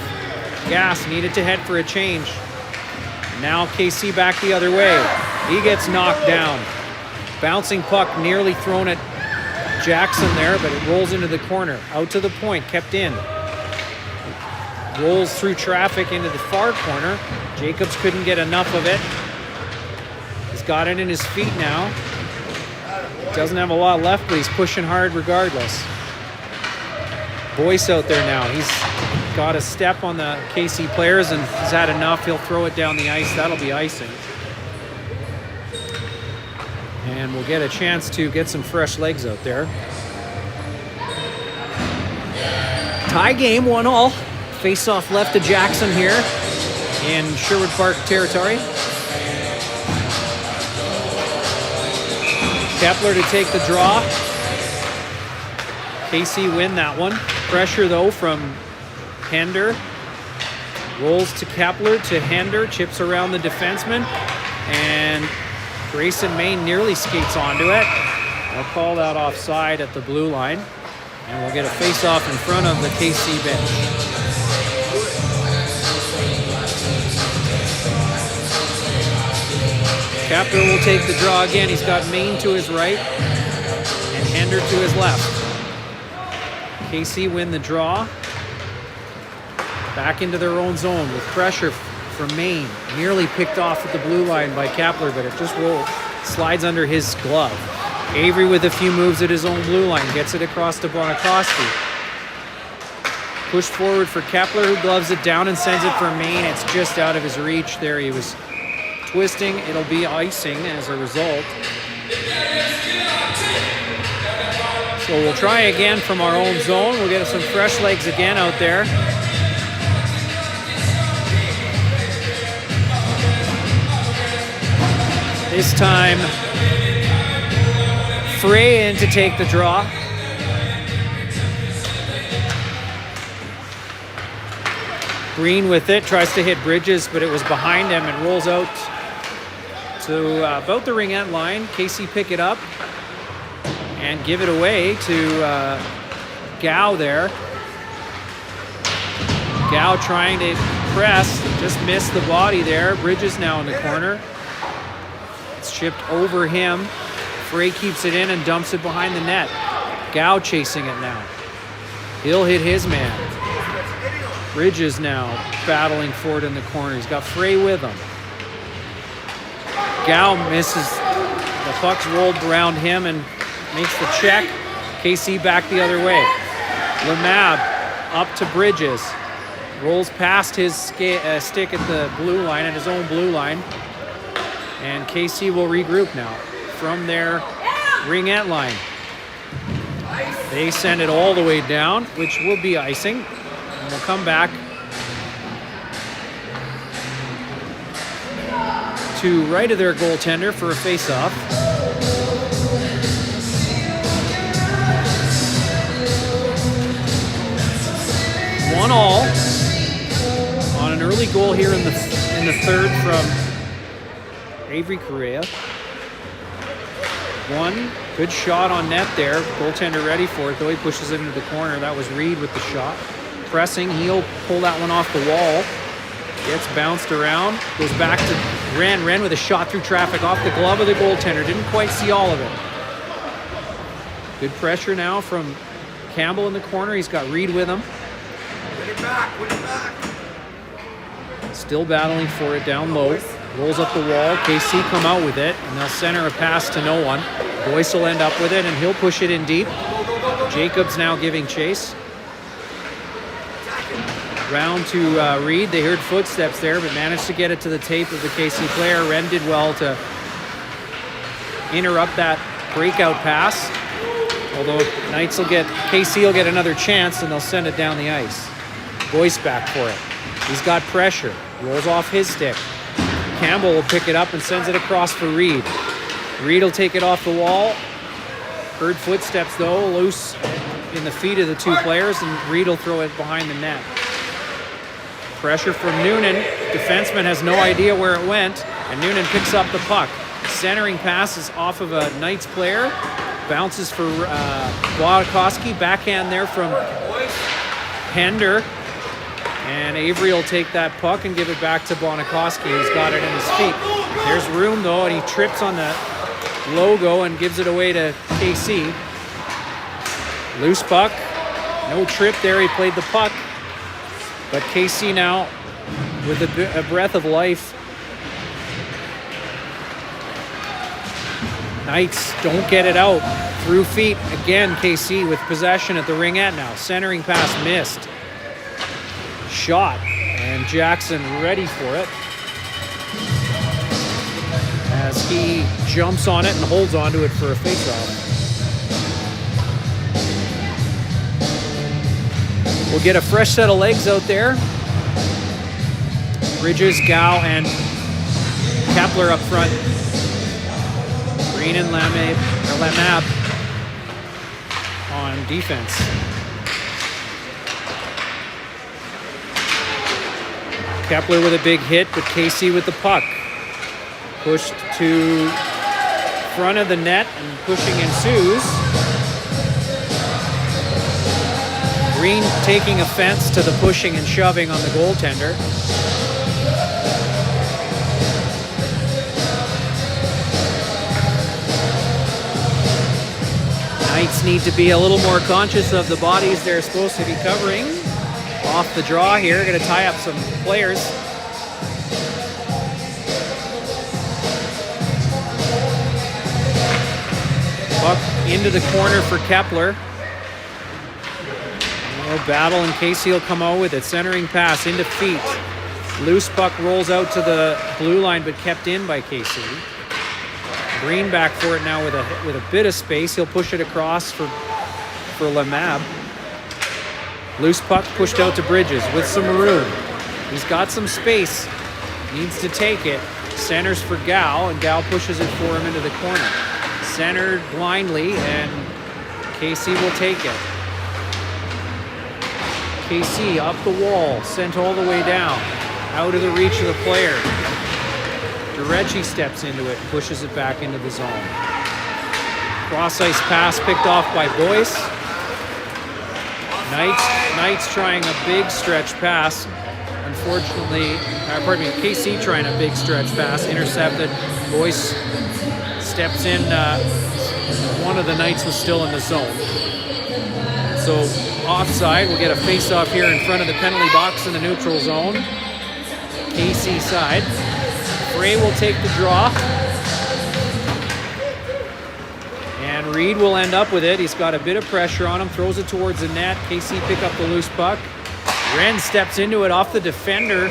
gas. Needed to head for a change. Now KC back the other way. He gets knocked down. Bouncing puck nearly thrown at Jackson there, but it rolls into the corner. Out to the point, kept in. Rolls through traffic into the far corner. Jacobs couldn't get enough of it. He's got it in his feet now. Doesn't have a lot left, but he's pushing hard regardless. Boyce out there now. He's got a step on the KC players and he's had enough. He'll throw it down the ice. That'll be icing. And we'll get a chance to get some fresh legs out there. Tie game, 1-1. Face-off left to Jackson here in Sherwood Park territory. Kepler to take the draw. KC win that one. Pressure though from Hender. Rolls to Kepler to Hender. Chips around the defenseman. And Grayson Main nearly skates onto it. They'll call that offside at the blue line. And we'll get a face-off in front of the KC bench. Kepler will take the draw again. He's got Main to his right and Hender to his left. KC win the draw. Back into their own zone with pressure from Main. Nearly picked off at the blue line by Kepler, but it just slides under his glove. Avery with a few moves at his own blue line. Gets it across to Bonacosti. Push forward for Kepler, who gloves it down and sends it for Main. It's just out of his reach there. He was twisting. It'll be icing as a result. So we'll try again from our own zone. We'll get some fresh legs again out there. This time, Frey in to take the draw. Green with it, tries to hit Bridges, but it was behind him and rolls out to about the ring end line. KC pick it up and give it away to Gao there. Gao trying to press, just missed the body there. Bridges now in the corner. It's chipped over him. Frey keeps it in and dumps it behind the net. Gao chasing it now. He'll hit his man. Bridges now battling for it in the corner. He's got Frey with him. Gao misses. The puck's rolled around him and makes the check. KC back the other way. Lemab up to Bridges. Rolls past his stick at the blue line, at his own blue line. And KC will regroup now from their ring-end line. They send it all the way down, which will be icing. And we'll come back to right of their goaltender for a face-off. One all on an early goal here in the third from Avery Correa. One good shot on net there. Goaltender ready for it, though he pushes it into the corner. That was Reed with the shot. Pressing, he'll pull that one off the wall. Gets bounced around, goes back to Ren. Ren with a shot through traffic off the glove of the goaltender. Didn't quite see all of it. Good pressure now from Campbell in the corner. He's got Reed with him. Win it back, win it back. Still battling for it down low. Rolls up the wall. KC come out with it, and they'll center a pass to no one. Boyce will end up with it, and he'll push it in deep. Jacobs now giving chase. Round to Reed. They heard footsteps there, but managed to get it to the tape of the KC player. Ren did well to interrupt that breakout pass. Although KC will get another chance, and they'll send it down the ice. Boyce back for it. He's got pressure. Rolls off his stick. Campbell will pick it up and sends it across for Reed. Reed will take it off the wall. Heard footsteps though, loose in the feet of the two players, and Reed will throw it behind the net. Pressure from Noonan. Defenseman has no idea where it went, and Noonan picks up the puck. Centering pass is off of a Knights player. Bounces for Władkowski. Backhand there from Hender. And Avery will take that puck and give it back to Bonakowski, who's got it in his feet. There's room, though, and he trips on the logo and gives it away to KC. Loose puck. No trip there. He played the puck. But KC now with a breath of life. Knights don't get it out. Through feet. Again, KC with possession at the ringette now. Centering pass missed. Shot, and Jackson ready for it as he jumps on it and holds onto it for a faceoff. We'll get a fresh set of legs out there. Bridges, Gow, and Kepler up front. Green and Lamab on defense. Kepler with a big hit, but KC with the puck. Pushed to front of the net and pushing ensues. Green taking offense to the pushing and shoving on the goaltender. Knights need to be a little more conscious of the bodies they're supposed to be covering. Off the draw here, going to tie up some players. Puck into the corner for Kepler. No battle, and KC will come out with it. Centering pass into feet. Loose puck rolls out to the blue line, but kept in by KC. Green back for it now with a bit of space. He'll push it across for Lamab. Loose puck pushed out to Bridges with some room. He's got some space. Needs to take it. Centers for Gow, and Gow pushes it for him into the corner. Centered blindly, and KC will take it. KC up the wall, sent all the way down. Out of the reach of the player. Durecci steps into it and pushes it back into the zone. Cross-ice pass picked off by Boyce. Knights trying a big stretch pass. Unfortunately, KC trying a big stretch pass. Intercepted. Boyce steps in. One of the Knights was still in the zone. So offside, we'll get a face-off here in front of the penalty box in the neutral zone. KC side. Frey will take the draw. And Reed will end up with it. He's got a bit of pressure on him. Throws it towards the net. KC pick up the loose puck. Wren steps into it off the defender.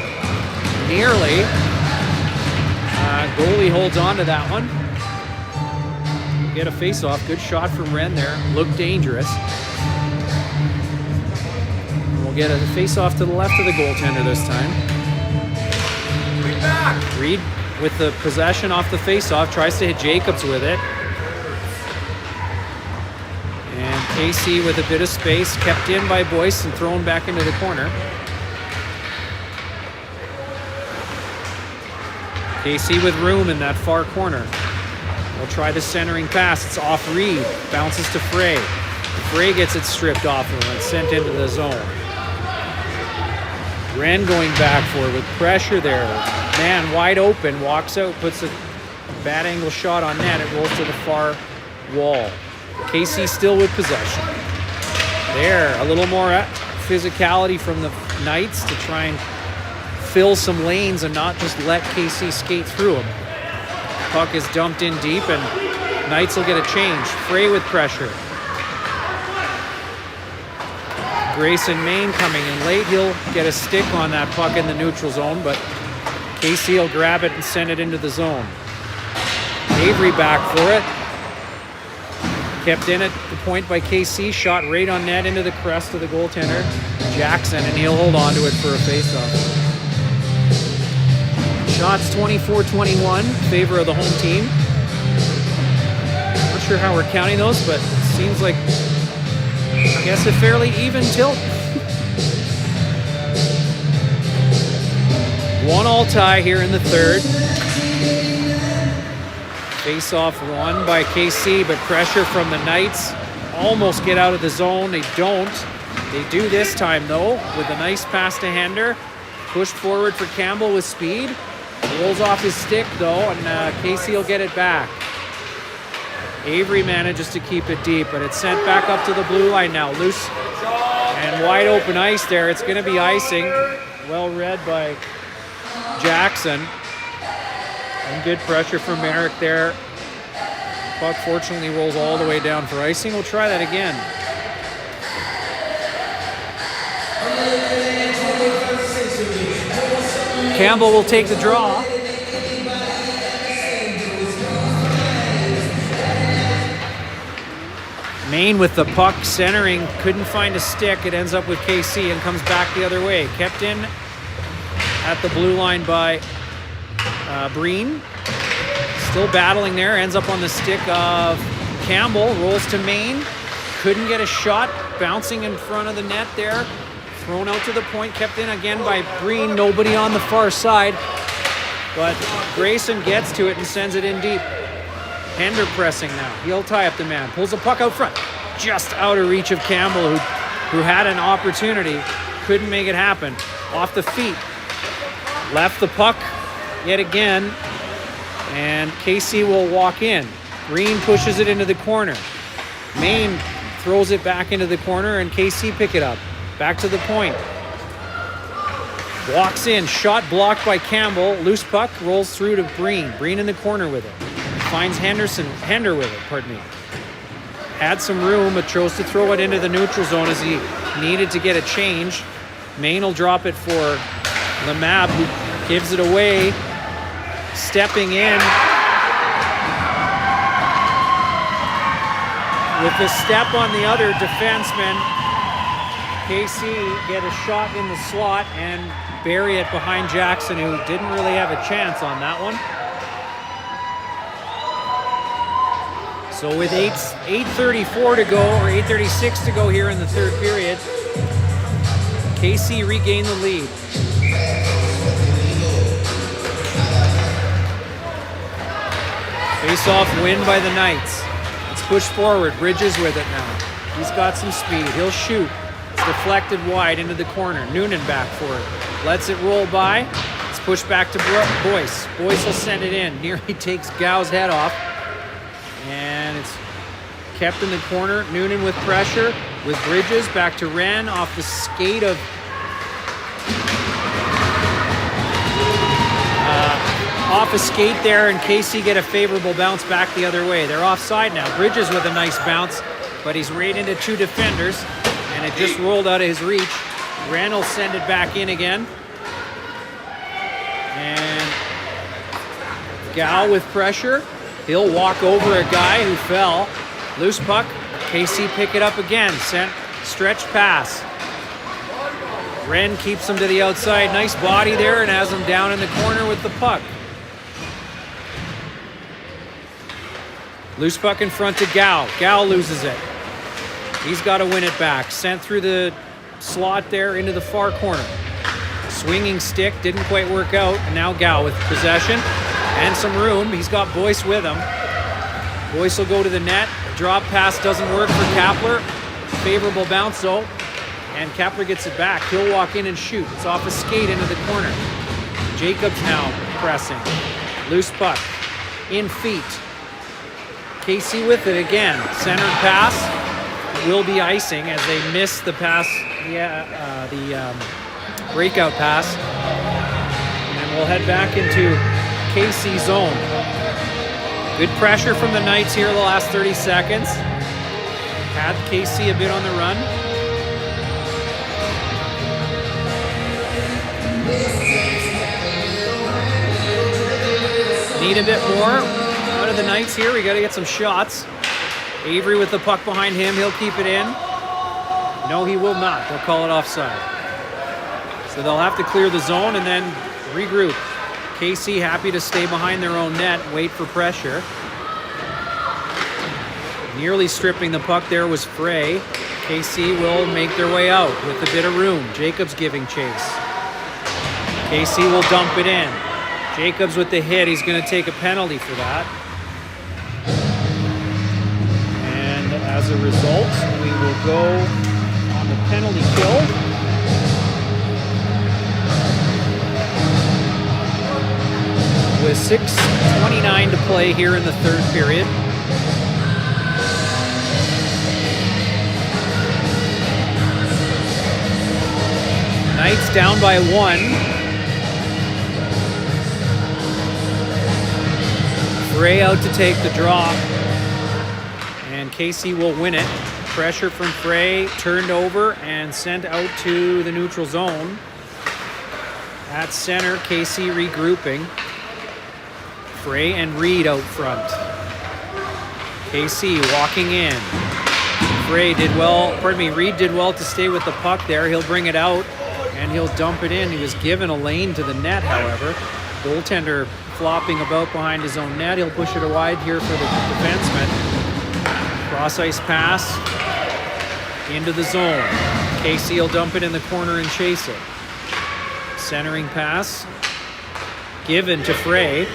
Nearly. Goalie holds on to that one. Get a face-off. Good shot from Wren there. Looked dangerous. We'll get a face-off to the left of the goaltender this time. Reed with the possession off the face-off. Tries to hit Jacobs with it. And KC with a bit of space. Kept in by Boyce and thrown back into the corner. KC with room in that far corner. We'll try the centering pass. It's off Reed. Bounces to Frey. Frey gets it stripped off him and sent into the zone. Wren going back for it with pressure there. Man wide open. Walks out. Puts a bad angle shot on net. It rolls to the far wall. KC still with possession. There. A little more physicality from the Knights to try and fill some lanes and not just let KC skate through them. Puck is dumped in deep, and Knights will get a change. Frey with pressure. Grayson Main coming in late. He'll get a stick on that puck in the neutral zone, but KC will grab it and send it into the zone. Avery back for it. Kept in at the point by KC. Shot right on net into the crest of the goaltender, Jackson, and he'll hold on to it for a faceoff. Shots 24-21 in favor of the home team. Not sure how we're counting those, but it seems like, I guess, a fairly even tilt. 1-1 tie here in the third. Face-off won by KC, but pressure from the Knights. Almost get out of the zone. They don't. They do this time, though, with a nice pass to Hender. Pushed forward for Campbell with speed. Rolls off his stick, though, and KC will get it back. Avery manages to keep it deep, but it's sent back up to the blue line now. Loose and wide open ice there. It's going to be icing. Well read by Jackson. And good pressure from Merrick there. Puck fortunately rolls all the way down for icing. We'll try that again. Campbell will take the draw. Maine with the puck centering, couldn't find a stick. It ends up with KC and comes back the other way. Kept in at the blue line by Breen. Still battling there, ends up on the stick of Campbell, rolls to Maine. Couldn't get a shot, bouncing in front of the net there. Thrown out to the point, kept in again by Breen. Nobody on the far side, but Grayson gets to it and sends it in deep. Hender pressing now. He'll tie up the man. Pulls the puck out front. Just out of reach of Campbell, who had an opportunity. Couldn't make it happen. Off the feet. Left the puck yet again. And KC will walk in. Green pushes it into the corner. Maine throws it back into the corner and KC pick it up. Back to the point. Walks in. Shot blocked by Campbell. Loose puck rolls through to Breen. Breen in the corner with it. Finds Hender with it, pardon me. Had some room, but chose to throw it into the neutral zone as he needed to get a change. Maine will drop it for Lemab, who gives it away. Stepping in. With the step on the other defenseman, KC get a shot in the slot and bury it behind Jackson, who didn't really have a chance on that one. So with 8:34 to go, or 8:36 to go here in the third period, KC regained the lead. Face-off win by the Knights. It's pushed forward. Bridges with it now. He's got some speed. He'll shoot. It's deflected wide into the corner. Noonan back for it. Lets it roll by. It's pushed back to Boyce. Boyce will send it in. Nearly takes Gow's head off. And it's kept in the corner. Noonan with pressure, with Bridges. Back to Wren off the skate of off a skate there, and KC get a favorable bounce back the other way. They're offside now. Bridges with a nice bounce, but he's right into two defenders, and it just rolled out of his reach. Wren will send it back in again. And Gow with pressure. He'll walk over a guy who fell. Loose puck. KC pick it up again. Sent stretch pass. Wren keeps him to the outside. Nice body there and has him down in the corner with the puck. Loose puck in front to Gow. Gow loses it. He's got to win it back. Sent through the slot there into the far corner. Swinging stick. Didn't quite work out. And now Gow with possession. And some room. He's got Boyce with him. Boyce will go to the net. Drop pass doesn't work for Kapler. Favorable bounce though. And Kapler gets it back. He'll walk in and shoot. It's off a skate into the corner. Jacobs now pressing. Loose puck. In feet. KC with it again. Centered pass. Will be icing as they miss the pass. The breakout pass. And we'll head back into KC zone. Good pressure from the Knights here the last 30 seconds. Had KC a bit on the run. Need a bit more out of the Knights here. We got to get some shots. Avery with the puck behind him. He'll keep it in. No, he will not. They'll call it offside. So they'll have to clear the zone and then regroup. KC happy to stay behind their own net, wait for pressure. Nearly stripping the puck there was Frey. KC will make their way out with a bit of room. Jacobs giving chase. KC will dump it in. Jacobs with the hit. He's going to take a penalty for that. as a result, we will go on the penalty kill. With 6:29 to play here in the third period. Knights down by 1. Frey out to take the draw. And KC will win it. Pressure from Frey, turned over and sent out to the neutral zone. At center, KC regrouping. Frey and Reed out front. KC walking in. Reed did well to stay with the puck there. He'll bring it out and he'll dump it in. He was given a lane to the net, however. Goaltender flopping about behind his own net. He'll push it wide here for the defenseman. Cross ice pass into the zone. KC will dump it in the corner and chase it. Centering pass given to Frey.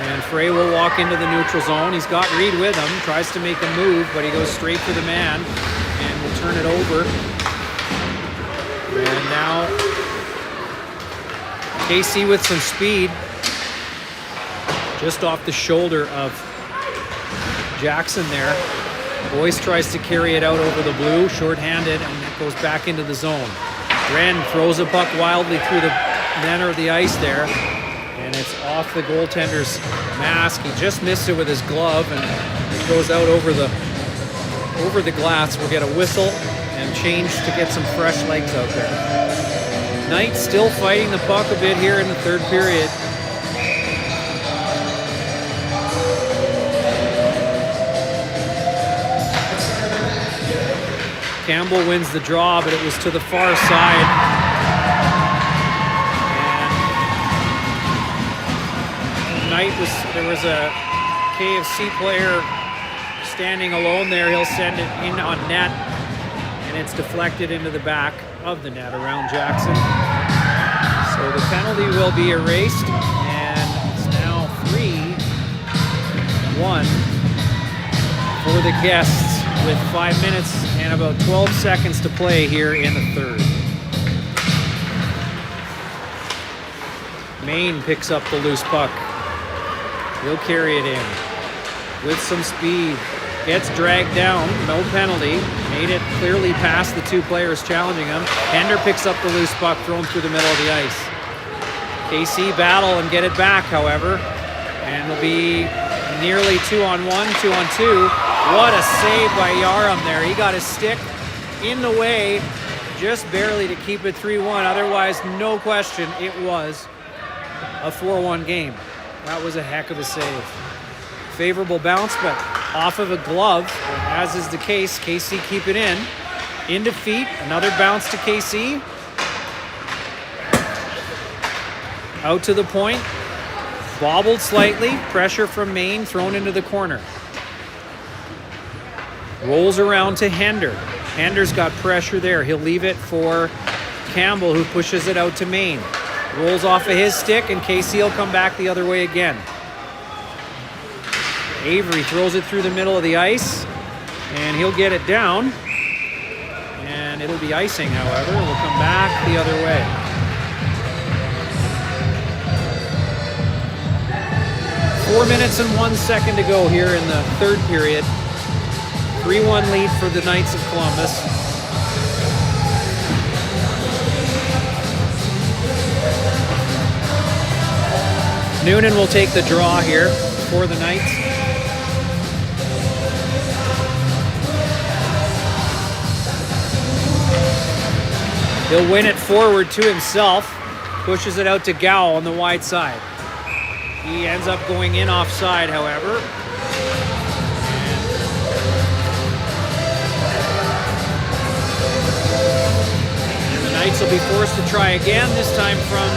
And Frey will walk into the neutral zone. He's got Reed with him. Tries to make a move, but he goes straight for the man and will turn it over. And now KC with some speed. Just off the shoulder of Jackson there. Boyce tries to carry it out over the blue, shorthanded, and it goes back into the zone. Wren throws a puck wildly through the center of the ice there. And it's off the goaltender's mask. He just missed it with his glove, and it goes out over the glass. We'll get a whistle and change to get some fresh legs out there. Knights still fighting the puck a bit here in the third period. Campbell wins the draw, but it was to the far side. There was a KFC player standing alone there. He'll send it in on net, and it's deflected into the back of the net around Jackson. So the penalty will be erased, and it's now 3-1 for the guests with 5 minutes and about 12 seconds to play here in the third. Maine picks up the loose puck. He'll carry it in with some speed. Gets dragged down, no penalty. Made it clearly past the two players challenging him. Hender picks up the loose puck, thrown through the middle of the ice. KC battle and get it back, however. And it'll be nearly 2-on-1, 2-on-2. What a save by Yaram there. He got his stick in the way, just barely to keep it 3-1. Otherwise, no question, it was a 4-1 game. That was a heck of a save. Favorable bounce, but off of a glove, as is the case. KC keep it in. Into feet, another bounce to KC. Out to the point. Bobbled slightly. Pressure from Maine, thrown into the corner. Rolls around to Hender. Hender's got pressure there. He'll leave it for Campbell, who pushes it out to Maine. Rolls off of his stick, and KC will come back the other way again. Avery throws it through the middle of the ice, and he'll get it down. And it'll be icing, however. It will come back the other way. Four minutes and 1 second to go here in the third period. 3-1 lead for the Knights of Columbus. Noonan will take the draw here for the Knights. He'll win it forward to himself, pushes it out to Gow on the wide side. He ends up going in offside, however. And the Knights will be forced to try again, this time from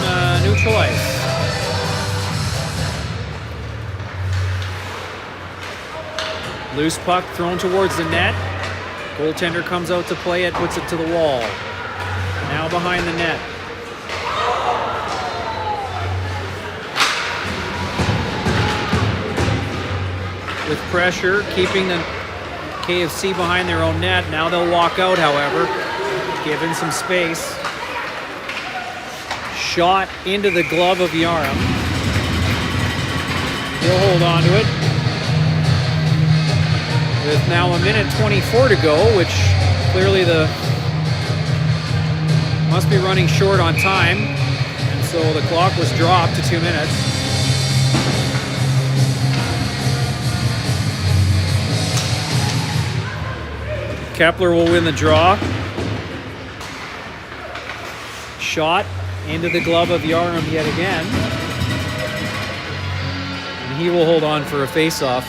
neutral ice. Loose puck thrown towards the net. Goaltender comes out to play it, puts it to the wall. Now behind the net. With pressure, keeping the KFC behind their own net. Now they'll walk out, however, given some space. Shot into the glove of Yaram. He'll hold on to it. With now 1:24 to go, which clearly must be running short on time. And so the clock was dropped to 2 minutes. Kepler will win the draw. Shot into the glove of Yaram yet again. And he will hold on for a face-off.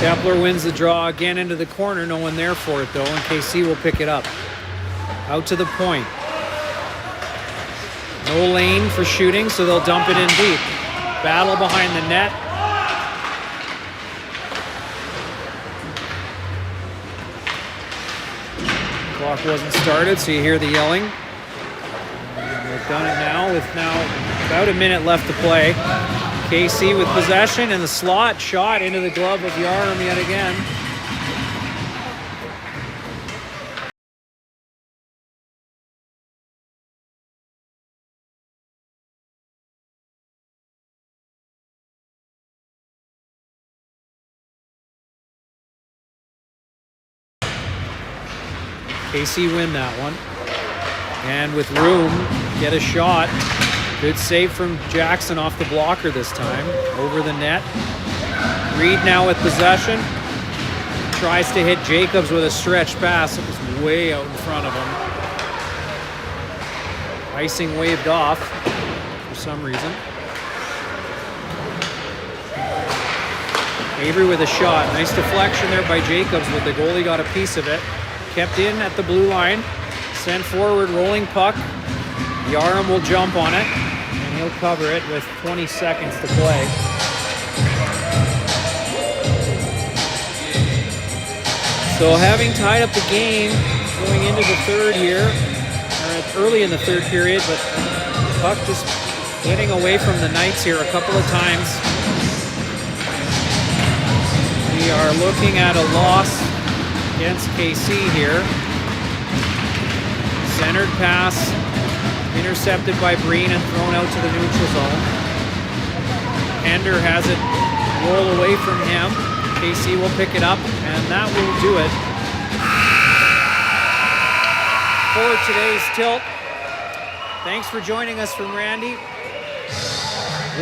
Kepler wins the draw again into the corner. No one there for it, though, and KC will pick it up. Out to the point. No lane for shooting, so they'll dump it in deep. Battle behind the net. Clock wasn't started, so you hear the yelling. They've done it now with about a minute left to play. KC with possession and the slot shot into the glove of Yaram yet again. KC win that one. And with room, get a shot. Good save from Jackson off the blocker this time. Over the net. Reed now with possession. Tries to hit Jacobs with a stretch pass. It was way out in front of him. Icing waved off for some reason. Avery with a shot. Nice deflection there by Jacobs, but the goalie got a piece of it. Kept in at the blue line. Sent forward, rolling puck. Yaram will jump on it, and he'll cover it with 20 seconds to play. So having tied up the game going into the third here, or early in the third period, but puck just getting away from the Knights here a couple of times. We are looking at a loss against KC here. Centered pass, intercepted by Breen and thrown out to the neutral zone. Ender has it roll away from him. KC will pick it up, and that will do it for today's tilt. Thanks for joining us from Randy.